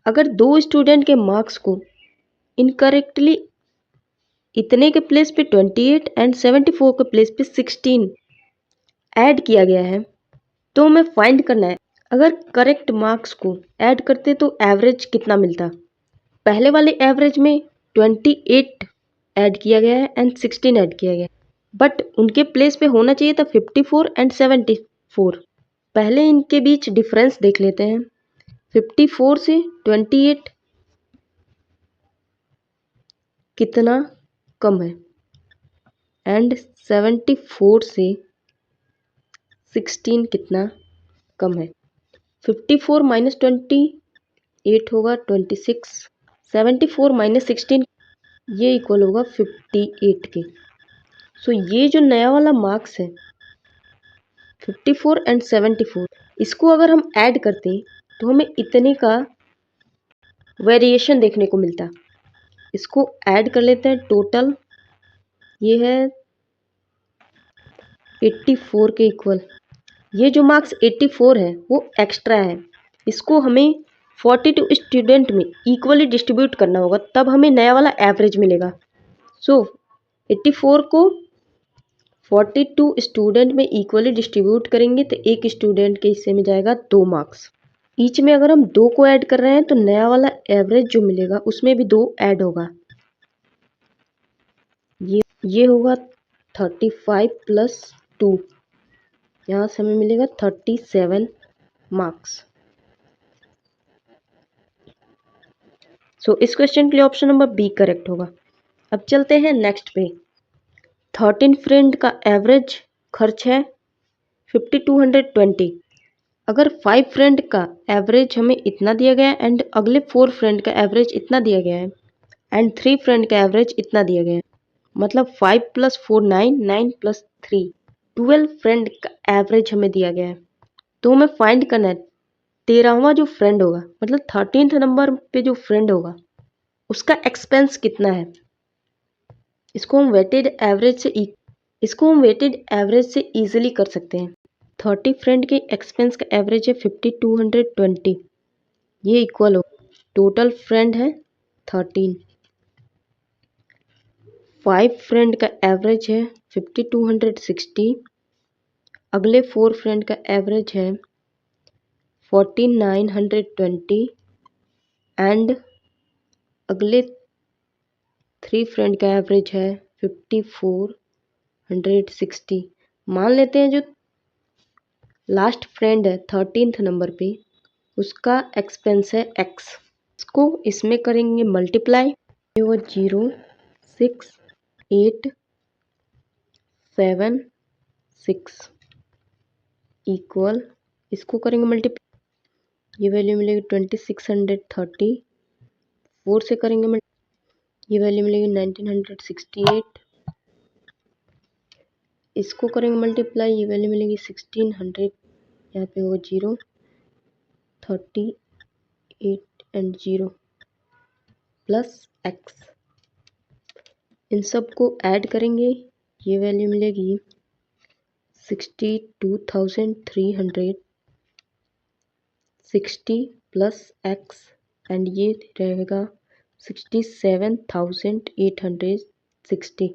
अगर 2 स्टूडेंट के मार्क्स को इनकरेक्टली इतने के प्लेस पे 28 एंड 74 के प्लेस पे 16 ऐड किया गया है तो हमें फाइंड करना है अगर करेक्ट मार्क्स को ऐड करते तो एवरेज कितना मिलता। पहले वाले एवरेज में 28 ऐड किया गया है एंड 16 ऐड किया गया है, बट उनके प्लेस पे होना चाहिए था 54 एंड 74। पहले इनके बीच डिफरेंस देख लेते हैं। 54 से 28 कितना कम है एंड 74 से 16 कितना कम है। 54 माइनस 28 होगा 26, 74 माइनस 16 ये इक्वल होगा 58 के। सो ये जो नया वाला मार्क्स है 54 एंड 74, इसको अगर हम ऐड करते हैं तो हमें इतने का वेरिएशन देखने को मिलता। इसको ऐड कर लेते हैं, टोटल ये है 84 के इक्वल। ये जो मार्क्स 84 है वो एक्स्ट्रा है, इसको हमें 42 स्टूडेंट में इक्वली डिस्ट्रीब्यूट करना होगा तब हमें नया वाला एवरेज मिलेगा। सो 84 को 42 स्टूडेंट में इक्वली डिस्ट्रीब्यूट करेंगे तो एक स्टूडेंट के हिस्से में जाएगा 2 मार्क्स। ईच में अगर हम 2 को ऐड कर रहे हैं तो नया वाला एवरेज जो मिलेगा उसमें भी 2 ऐड होगा। ये होगा 35 प्लस 2, यहाँ से हमें मिलेगा 37 मार्क्स। सो इस क्वेश्चन के लिए ऑप्शन नंबर बी करेक्ट होगा। अब चलते हैं नेक्स्ट पे। 13 फ्रेंड का एवरेज खर्च है 5220। अगर 5 फ्रेंड का एवरेज हमें इतना दिया गया है एंड अगले 4 फ्रेंड का एवरेज इतना दिया गया है एंड 3 फ्रेंड का एवरेज इतना दिया गया है, मतलब 5 + 4 9, 9 + 3 12 फ्रेंड का एवरेज हमें दिया गया है। तो हमें फाइंड करना है 13वां जो फ्रेंड होगा, मतलब 13th नंबर पे जो फ्रेंड होगा उसका एक्सपेंस कितना है। इसको हम वेटेड एवरेज से इजीली कर सकते हैं। 30 फ्रेंड के एक्सपेंस का एवरेज है 5220, ये इक्वल हो टोटल फ्रेंड है 13। 5 फ्रेंड का एवरेज है 5260, अगले 4 फ्रेंड का एवरेज है 4920 एंड अगले 3 फ्रेंड का एवरेज है 5460। मान लेते हैं जो लास्ट फ्रेंड है 13th नंबर पे उसका एक्सपेंस है x। इसको इसमें करेंगे मल्टीप्लाई, ये वो 0 6 8 7 6 इक्वल, इसको करेंगे मल्टीप्लाई, ये वैल्यू मिलेगी 2630, 4 से करेंगे मल्टीप्लाई, ये वैल्यू मिलेगी 1968, इसको करेंगे मल्टीप्लाई, ये वैल्यू मिलेगी 1600, यहाँ पे होगा 0, 38 एंड 0 प्लस x, इन सब को ऐड करेंगे, ये वैल्यू मिलेगी 62,300, 60 प्लस x एंड ये रहेगा 67,860,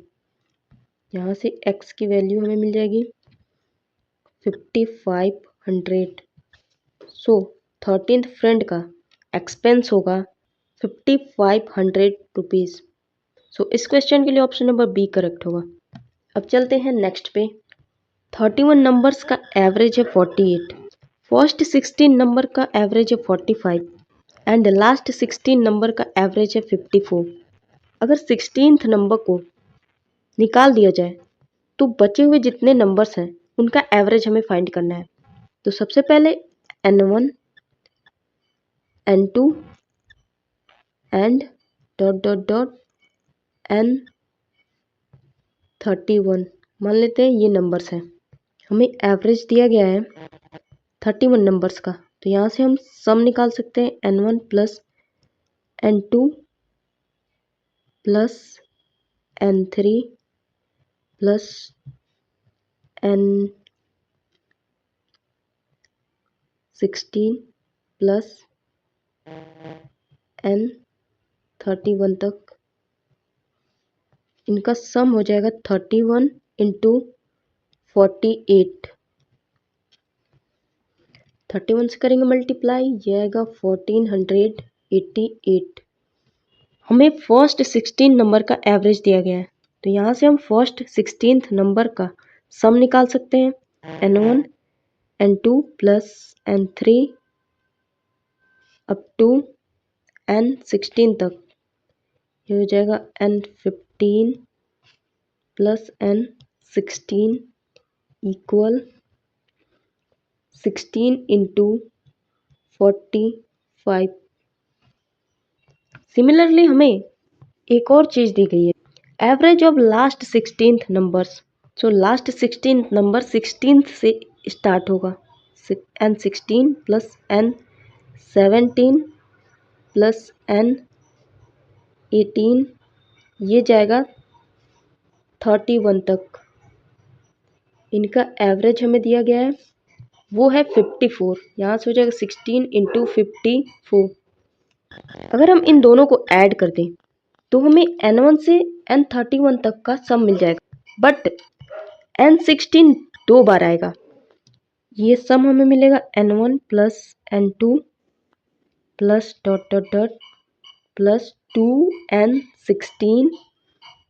यहाँ से x की वैल्यू हमें मिल जाएगी 5500। सो 13th फ्रेंड का एक्सपेंस होगा 5500 रुपीज़। सो इस क्वेश्चन के लिए ऑप्शन नंबर बी करेक्ट होगा। अब चलते हैं नेक्स्ट पे। 31 नंबर्स का एवरेज है 48, फर्स्ट 16 नंबर का एवरेज है 45 एंड लास्ट 16 नंबर का एवरेज है 54। अगर 16th नंबर को निकाल दिया जाए तो बचे हुए जितने नंबर्स हैं उनका एवरेज हमें फाइंड करना है। तो सबसे पहले n1 n2 and dot dot dot n31 मान लेते हैं ये नंबर्स हैं। हमें एवरेज दिया गया है 31 नंबर्स का, तो यहाँ से हम सम निकाल सकते हैं n1 plus n2 plus n3 plus n16 plus n31 तक, इनका सम हो जाएगा 31 इंटू 48, 31 से करेंगे मल्टीप्लाई, ये आएगा 1488। हमें फर्स्ट 16 नंबर का एवरेज दिया गया है, तो यहाँ से हम फर्स्ट 16th नंबर का सम निकाल सकते हैं n1 n2 plus n3 up to n16 तक, ये हो जाएगा n15 plus n16 equal 16 into 45। Similarly हमें एक और चीज़ दी गई है, average of last 16th numbers. So last 16th number 16th से स्टार्ट होगा, n16 plus n17 plus n18, ये जाएगा 31 तक। इनका एवरेज हमें दिया गया है वो है 54, यहाँ से हो जाएगा 16 इंटू 54। अगर हम इन दोनों को ऐड कर दें तो हमें n1 से n31 तक का सम मिल जाएगा, बट n16 दो बार आएगा। ये सम हमें मिलेगा n1 plus n2 plus dot dot dot plus 2n16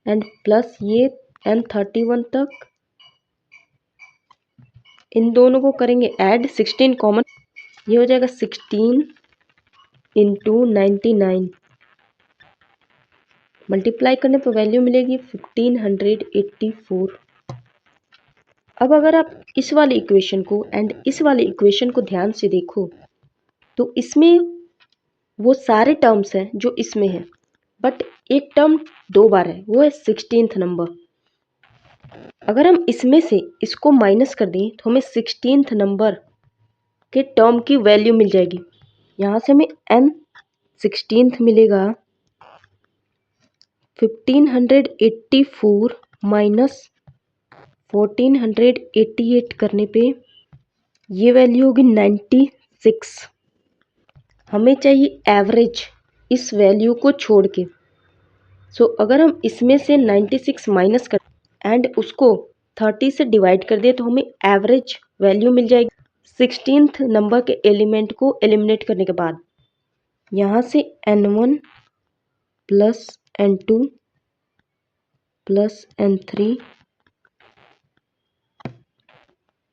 and plus ये n31 तक, इन दोनों को करेंगे ऐड, 16 कॉमन, ये हो जाएगा 16 इंटू 99, मल्टीप्लाई करने पर वैल्यू मिलेगी 1584। अब अगर आप इस वाली इक्वेशन को एंड इस वाली इक्वेशन को ध्यान से देखो तो इसमें वो सारे टर्म्स हैं जो इसमें हैं, बट एक टर्म दो बार है, वो है 16th नंबर। अगर हम इसमें से इसको माइनस कर दें तो हमें 16th नंबर के टर्म की वैल्यू मिल जाएगी। यहाँ से हमें n16th मिलेगा 1584 माइनस 1488 करने पे ये वैल्यू होगी 96। हमें चाहिए एवरेज इस वैल्यू को छोड़ के। सो अगर हम इसमें से 96 माइनस कर एंड उसको 30 से डिवाइड कर दिए तो हमें एवरेज वैल्यू मिल जाएगी 16th नंबर के एलिमेंट को एलिमिनेट करने के बाद। यहाँ से n1 plus n2 plus n3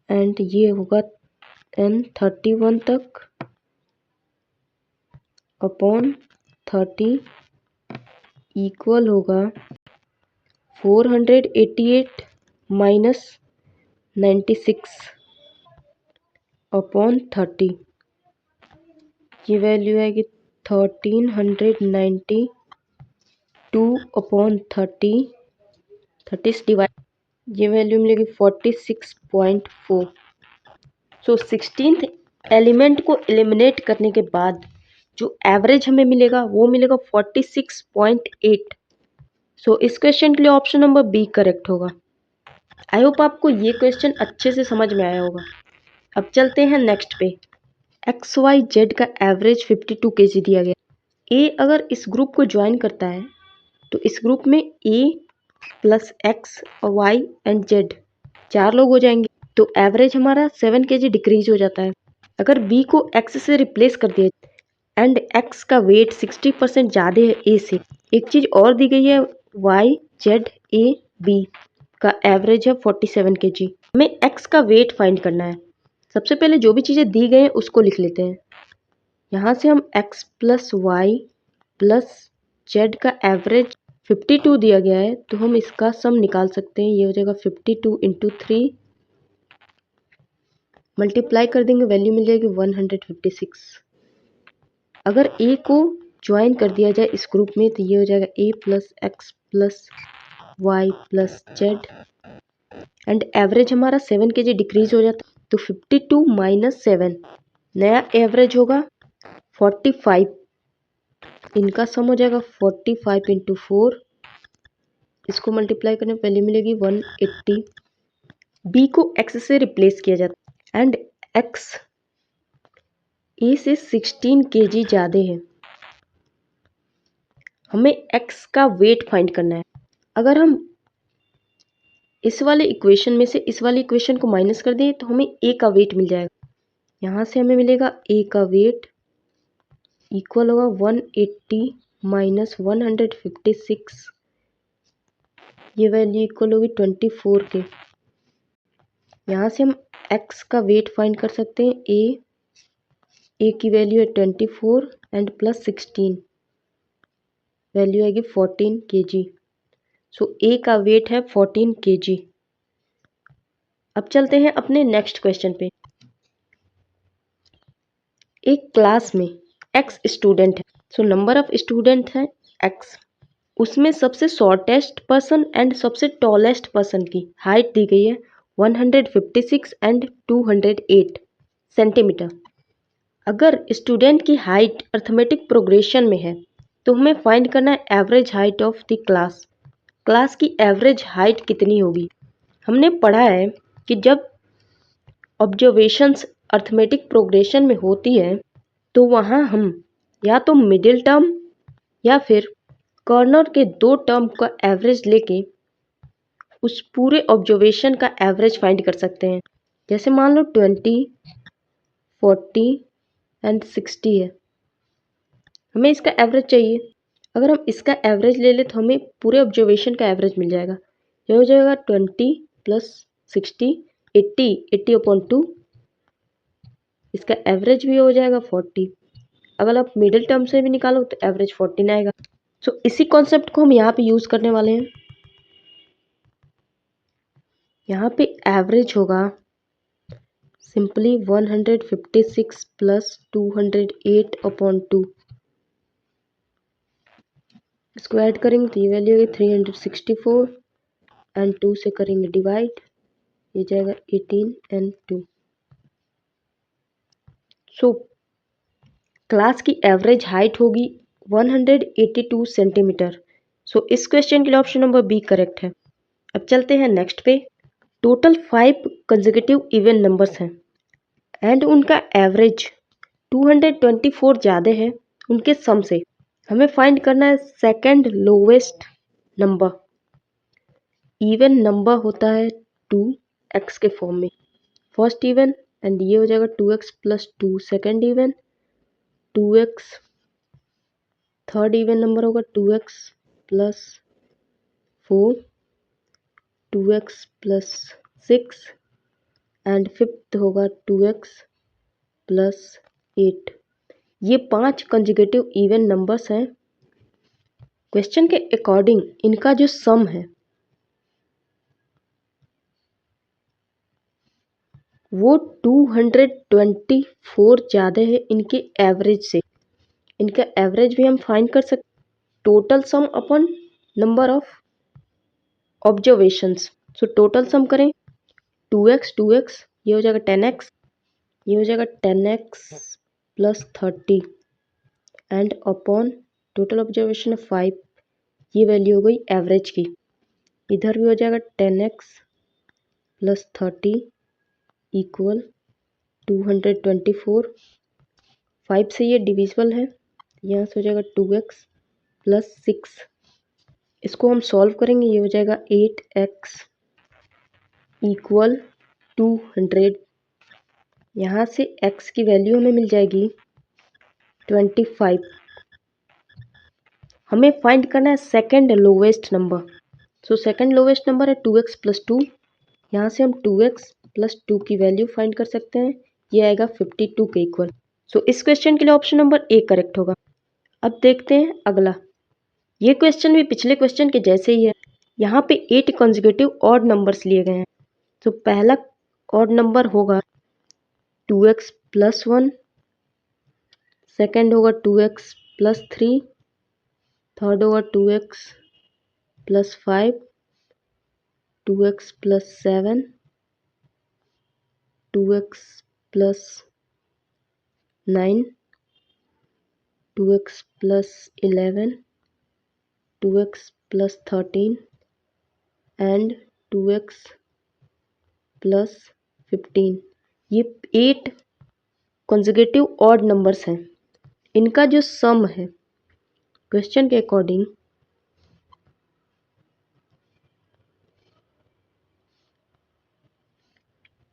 and ये होगा n31 तक अपॉन 30 इक्वल होगा 488 माइनस 96 अपॉन 30, ये वैल्यू आएगी 1392 अपॉन 30 से डिवाइड, ये वैल्यू मिलेगी 46.4। सो 16th एलिमेंट को एलिमिनेट करने के बाद जो एवरेज हमें मिलेगा वो मिलेगा 46.8। सो इस क्वेश्चन के लिए ऑप्शन नंबर बी करेक्ट होगा। आई होप आपको ये क्वेश्चन अच्छे से समझ में आया होगा। अब चलते हैं नेक्स्ट पे। एक्स वाई जेड का एवरेज 52 kg दिया गया। ए अगर इस ग्रुप को ज्वाइन करता है तो इस ग्रुप में ए प्लस एक्स और वाई एंड जेड 4 लोग हो जाएंगे, तो एवरेज हमारा 7 kg डिक्रीज हो जाता है। अगर बी को एक्स से रिप्लेस कर दिया एंड एक्स का वेट 60% ज़्यादा है ए से, एक चीज़ और दी गई है वाई जेड ए बी का एवरेज है 47 kg। हमें एक्स का वेट फाइंड करना है। सबसे पहले जो भी चीज़ें दी गई हैं उसको लिख लेते हैं। यहाँ से हम X plus Y plus Z का एवरेज 52 दिया गया है, तो हम इसका सम निकाल सकते हैं। ये हो जाएगा 52 × 3, मल्टीप्लाई कर देंगे, वैल्यू मिल जाएगी 156। अगर ए को ज्वाइन कर दिया जाए इस ग्रुप में तो ये हो जाएगा A plus X plus Y plus Z and average हमारा 7 kg डिक्रीज हो जाता है, तो 52 माइनस 7 नया एवरेज होगा 45। इनका सम हो जाएगा 45 × 4, इसको मल्टीप्लाई करने पर वैल्यू मिलेगी 180। बी को एक्स से रिप्लेस किया जाता है एंड एक्स ए से 16 kg ज़्यादा है। हमें एक्स का वेट फाइंड करना है। अगर हम इस वाले इक्वेशन में से इस वाली इक्वेशन को माइनस कर दें तो हमें ए का वेट मिल जाएगा। यहाँ से हमें मिलेगा ए का वेट इक्वल होगा 180 माइनस 156, ये वैल्यू इक्वल होगी 24 के। यहाँ से हम एक्स का वेट फाइंड कर सकते हैं। ए की वैल्यू है 24 एंड प्लस 16, वैल्यू आएगी 14 kg। सो ए का वेट है 14 kg। अब चलते हैं अपने नेक्स्ट क्वेश्चन पे। एक क्लास में एक्स स्टूडेंट है, सो नंबर ऑफ स्टूडेंट है एक्स, उसमें सबसे शॉर्टेस्ट पर्सन एंड सबसे टॉलेस्ट पर्सन की हाइट दी गई है 156 एंड 208 सेंटीमीटर। अगर स्टूडेंट की हाइट अर्थमेटिक प्रोग्रेशन में है तो हमें फाइंड करना है average height of the class. Class की एवरेज हाइट कितनी होगी? हमने पढ़ा है कि जब ऑब्जर्वेशंस अर्थमेटिक प्रोग्रेशन में होती है तो वहाँ हम या तो मिडिल टर्म या फिर कॉर्नर के 2 टर्म का एवरेज लेके उस पूरे ऑब्जर्वेशन का एवरेज फाइंड कर सकते हैं। जैसे मान लो 20, 40 एंड 60 है, हमें इसका एवरेज चाहिए। अगर हम इसका एवरेज ले ले तो हमें पूरे ऑब्जर्वेशन का एवरेज मिल जाएगा। ये हो जाएगा 20 प्लस 60 80 अपॉन 2, इसका एवरेज भी हो जाएगा 40। अगर आप मिडिल टर्म से भी निकालो तो एवरेज 14 आएगा। सो इसी कॉन्सेप्ट को हम यहाँ पे यूज़ करने वाले हैं। यहाँ पे एवरेज होगा सिंपली 156 प्लस 208 अपॉन 2, इसको ऐड करेंगे तो ये वैल्यू होगी 364 एंड 2 से करेंगे डिवाइड, ये जाएगा 18 एंड 2। सो क्लास की एवरेज हाइट होगी 182 सेंटीमीटर। सो इस क्वेश्चन के लिए ऑप्शन नंबर बी करेक्ट है। अब चलते हैं नेक्स्ट पे। टोटल 5 कंसेक्यूटिव इवन नंबर्स हैं एंड उनका एवरेज 224 ज़्यादा है उनके सम से। हमें फाइंड करना है second lowest number. Even number होता है 2x के फॉर्म में, फर्स्ट इवन एंड ये हो जाएगा 2x plus 2 second even, 2x third even number होगा 2x plus 4, 2x plus 6 and fifth होगा 2x प्लस 8। ये 5 कंसेक्यूटिव इवन नंबर्स हैं। क्वेश्चन के अकॉर्डिंग इनका जो सम है वो 224 ज़्यादा है इनके एवरेज से। इनका एवरेज भी हम फाइंड कर सकते, total sum upon number of observations. So total sum करें 2x, ये हो जाएगा 10x, ये हो जाएगा 10x plus 30 and upon total observation 5, ये वैल्यू हो गई एवरेज की। इधर भी हो जाएगा 10x प्लस 30 इक्वल 224। 5 से ये डिविजिबल है, यहाँ से हो जाएगा 2x प्लस 6। इसको हम सॉल्व करेंगे, ये हो जाएगा 8x इक्वल 200। यहाँ से x की वैल्यू हमें मिल जाएगी 25। हमें फाइंड करना है second lowest number. So second lowest number है 2x प्लस 2। यहाँ से हम 2x प्लस 2 की वैल्यू फाइंड कर सकते हैं, ये आएगा 52 के इक्वल। सो इस क्वेश्चन के लिए ऑप्शन नंबर ए करेक्ट होगा। अब देखते हैं अगला। ये क्वेश्चन भी पिछले क्वेश्चन के जैसे ही है। यहाँ पे 8 कॉन्जिक्यूटिव ऑड नंबर्स लिए गए हैं। तो पहला ऑड नंबर होगा 2x प्लस 1, सेकेंड होगा 2x प्लस 3, थर्ड होगा 2x plus 5, 2x plus 7, 2x plus 9, 2x plus 11, 2x plus 13 and 2x plus 15। ये 8 कॉन्जिक्यूटिव ऑड नंबर्स हैं। इनका जो सम है क्वेश्चन के अकॉर्डिंग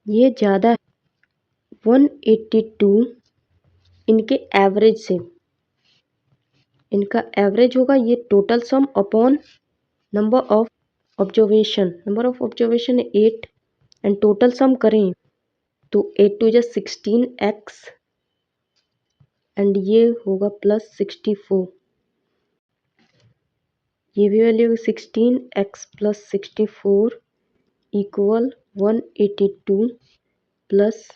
ये ज़्यादा है 182 इनके एवरेज से। इनका एवरेज होगा ये total sum upon number of observation. Number of observation है 8 एंड टोटल सम करें तो 8 टू 16x एंड ये होगा प्लस 64। ये भी value 16x plus 64 equal 182 plus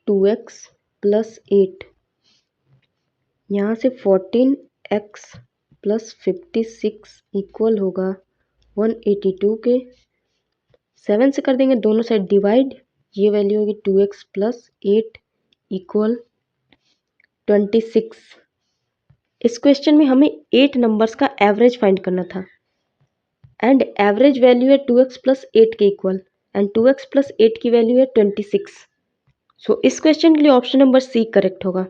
2x plus 8। यहाँ से 14x प्लस 56 इक्वल होगा 182 के। 7 से कर देंगे दोनों साइड डिवाइड, ये वैल्यू होगी 2x प्लस 8 इक्वल 26। इस क्वेश्चन में हमें 8 नंबर्स का एवरेज फाइंड करना था एंड एवरेज वैल्यू है 2x प्लस 8 के इक्वल एंड 2x प्लस 8 की वैल्यू है 26। सो इस क्वेश्चन के लिए ऑप्शन नंबर सी करेक्ट होगा।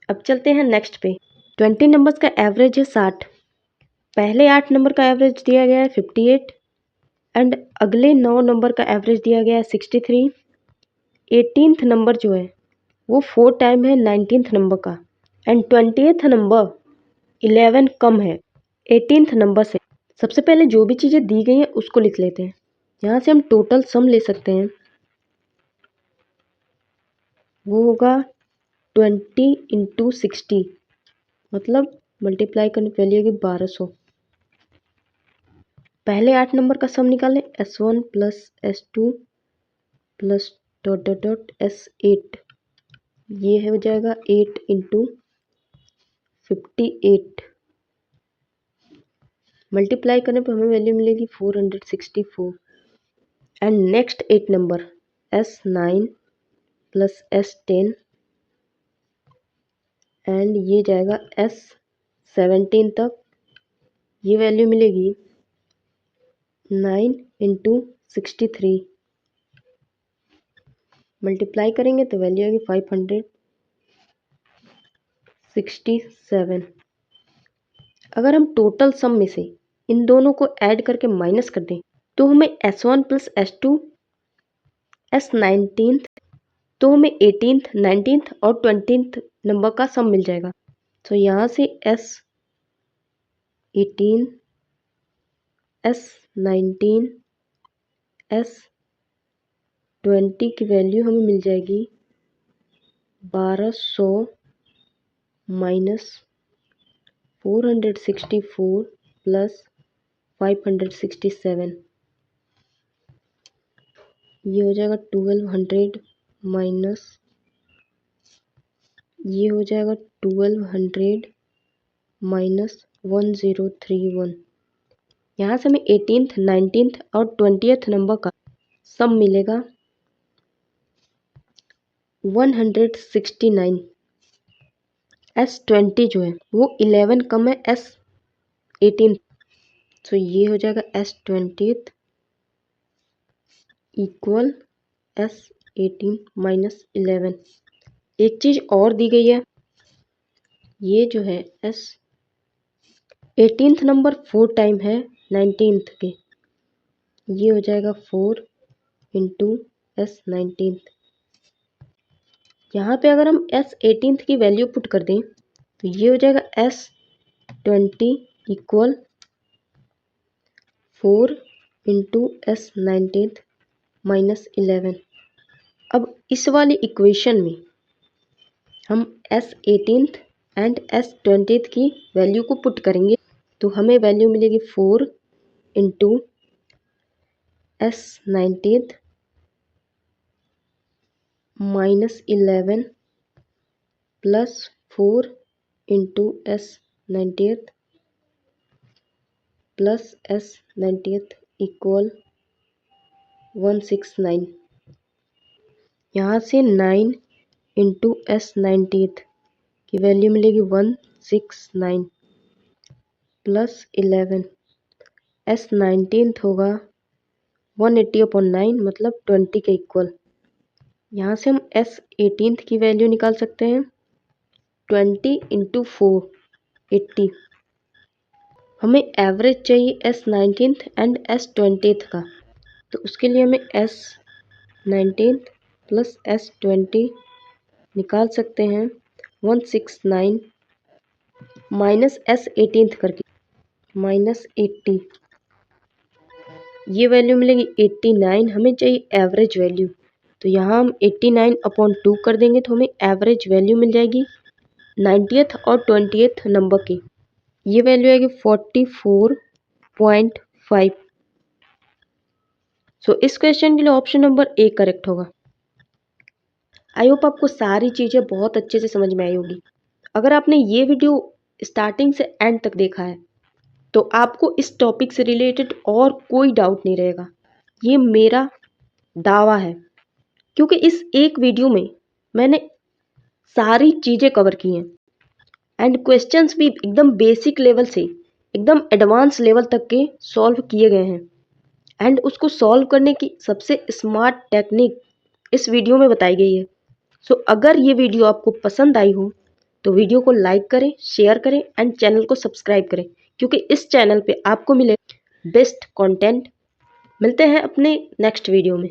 अब चलते हैं नेक्स्ट पे। 20 नंबर्स का एवरेज है 60। पहले 8 नंबर का एवरेज दिया गया है 58 एंड अगले 9 नंबर का एवरेज दिया गया है 63। 18th नंबर जो है वो 4 टाइम है 19th नंबर का एंड 20th नंबर 11 कम है 18th नंबर से। सबसे पहले जो भी चीज़ें दी गई हैं उसको लिख लेते हैं। यहाँ से हम टोटल सम ले सकते हैं, वो होगा 20 इंटू 60, मतलब मल्टीप्लाई करने पर वैल्यू होगी 1200। पहले 8 नंबर का सम निकालें S1 plus S2 plus dot dot dot S8, ये हो जाएगा 8 इंटू 58। मल्टीप्लाई करने पर हमें वैल्यू मिलेगी 464 and next 8 number S9 plus S10 and ये जाएगा S17 तक, ये वैल्यू मिलेगी 9 इंटू 63। मल्टीप्लाई करेंगे तो वैल्यू आएगी 567। अगर हम टोटल सम में से इन दोनों को ऐड करके माइनस कर दें तो हमें S1 प्लस S2 S19 तो हमें 18th 19th और 20th नंबर का सम मिल जाएगा। तो यहाँ से S18 S19 S20 की वैल्यू हमें मिल जाएगी 1200 माइनस 464 प्लस 567। ये हो जाएगा 1200 माइनस ये हो जाएगा 1200 माइनस 1031। यहाँ से हमें 18th 19th और 20th नंबर का सम मिलेगा 169। S20 जो है वो 11 कम है S18, तो ये हो जाएगा S20 इक्वल S18 माइनस 11। एक चीज और दी गई है, ये जो है S18 नंबर 4 टाइम है 19th के, ये हो जाएगा 4 इंटू S19। यहाँ पे अगर हम S18 की वैल्यू पुट कर दें तो ये हो जाएगा S20 equal 4 into S19 minus 11। अब इस वाली इक्वेशन में हम S18 एंड S20 की वैल्यू को पुट करेंगे तो हमें वैल्यू मिलेगी 4 into S19 minus 11 plus 4 into S19 plus S19 equal 169। यहाँ से 9 इंटू S19 की वैल्यू मिलेगी 169 प्लस 11 S19 होगा 180/9 मतलब 20 के इक्वल। यहाँ से हम S18 की वैल्यू निकाल सकते हैं 20 इंटू 4 80। हमें एवरेज चाहिए S19 एंड S20 का, तो उसके लिए हमें S19 प्लस S20 निकाल सकते हैं 169 माइनस S18 करके माइनस 80, ये वैल्यू मिलेगी 89। हमें चाहिए एवरेज वैल्यू, तो यहाँ हम 89/2 कर देंगे तो हमें एवरेज वैल्यू मिल जाएगी 90th और 20th नंबर की। ये वैल्यू आएगी 44.5। सो इस क्वेश्चन के लिए ऑप्शन नंबर ए करेक्ट होगा। आई होप आपको सारी चीज़ें बहुत अच्छे से समझ में आई होगी। अगर आपने ये वीडियो स्टार्टिंग से एंड तक देखा है तो आपको इस टॉपिक से रिलेटेड और कोई डाउट नहीं रहेगा, ये मेरा दावा है, क्योंकि इस एक वीडियो में मैंने सारी चीज़ें कवर की हैं एंड क्वेश्चंस भी एकदम बेसिक लेवल से एकदम एडवांस लेवल तक के सॉल्व किए गए हैं एंड उसको सॉल्व करने की सबसे स्मार्ट टेक्निक इस वीडियो में बताई गई है। सो अगर ये वीडियो आपको पसंद आई हो तो वीडियो को लाइक करें, शेयर करें एंड चैनल को सब्सक्राइब करें, क्योंकि इस चैनल पे आपको मिले बेस्ट कंटेंट। मिलते हैं अपने नेक्स्ट वीडियो में।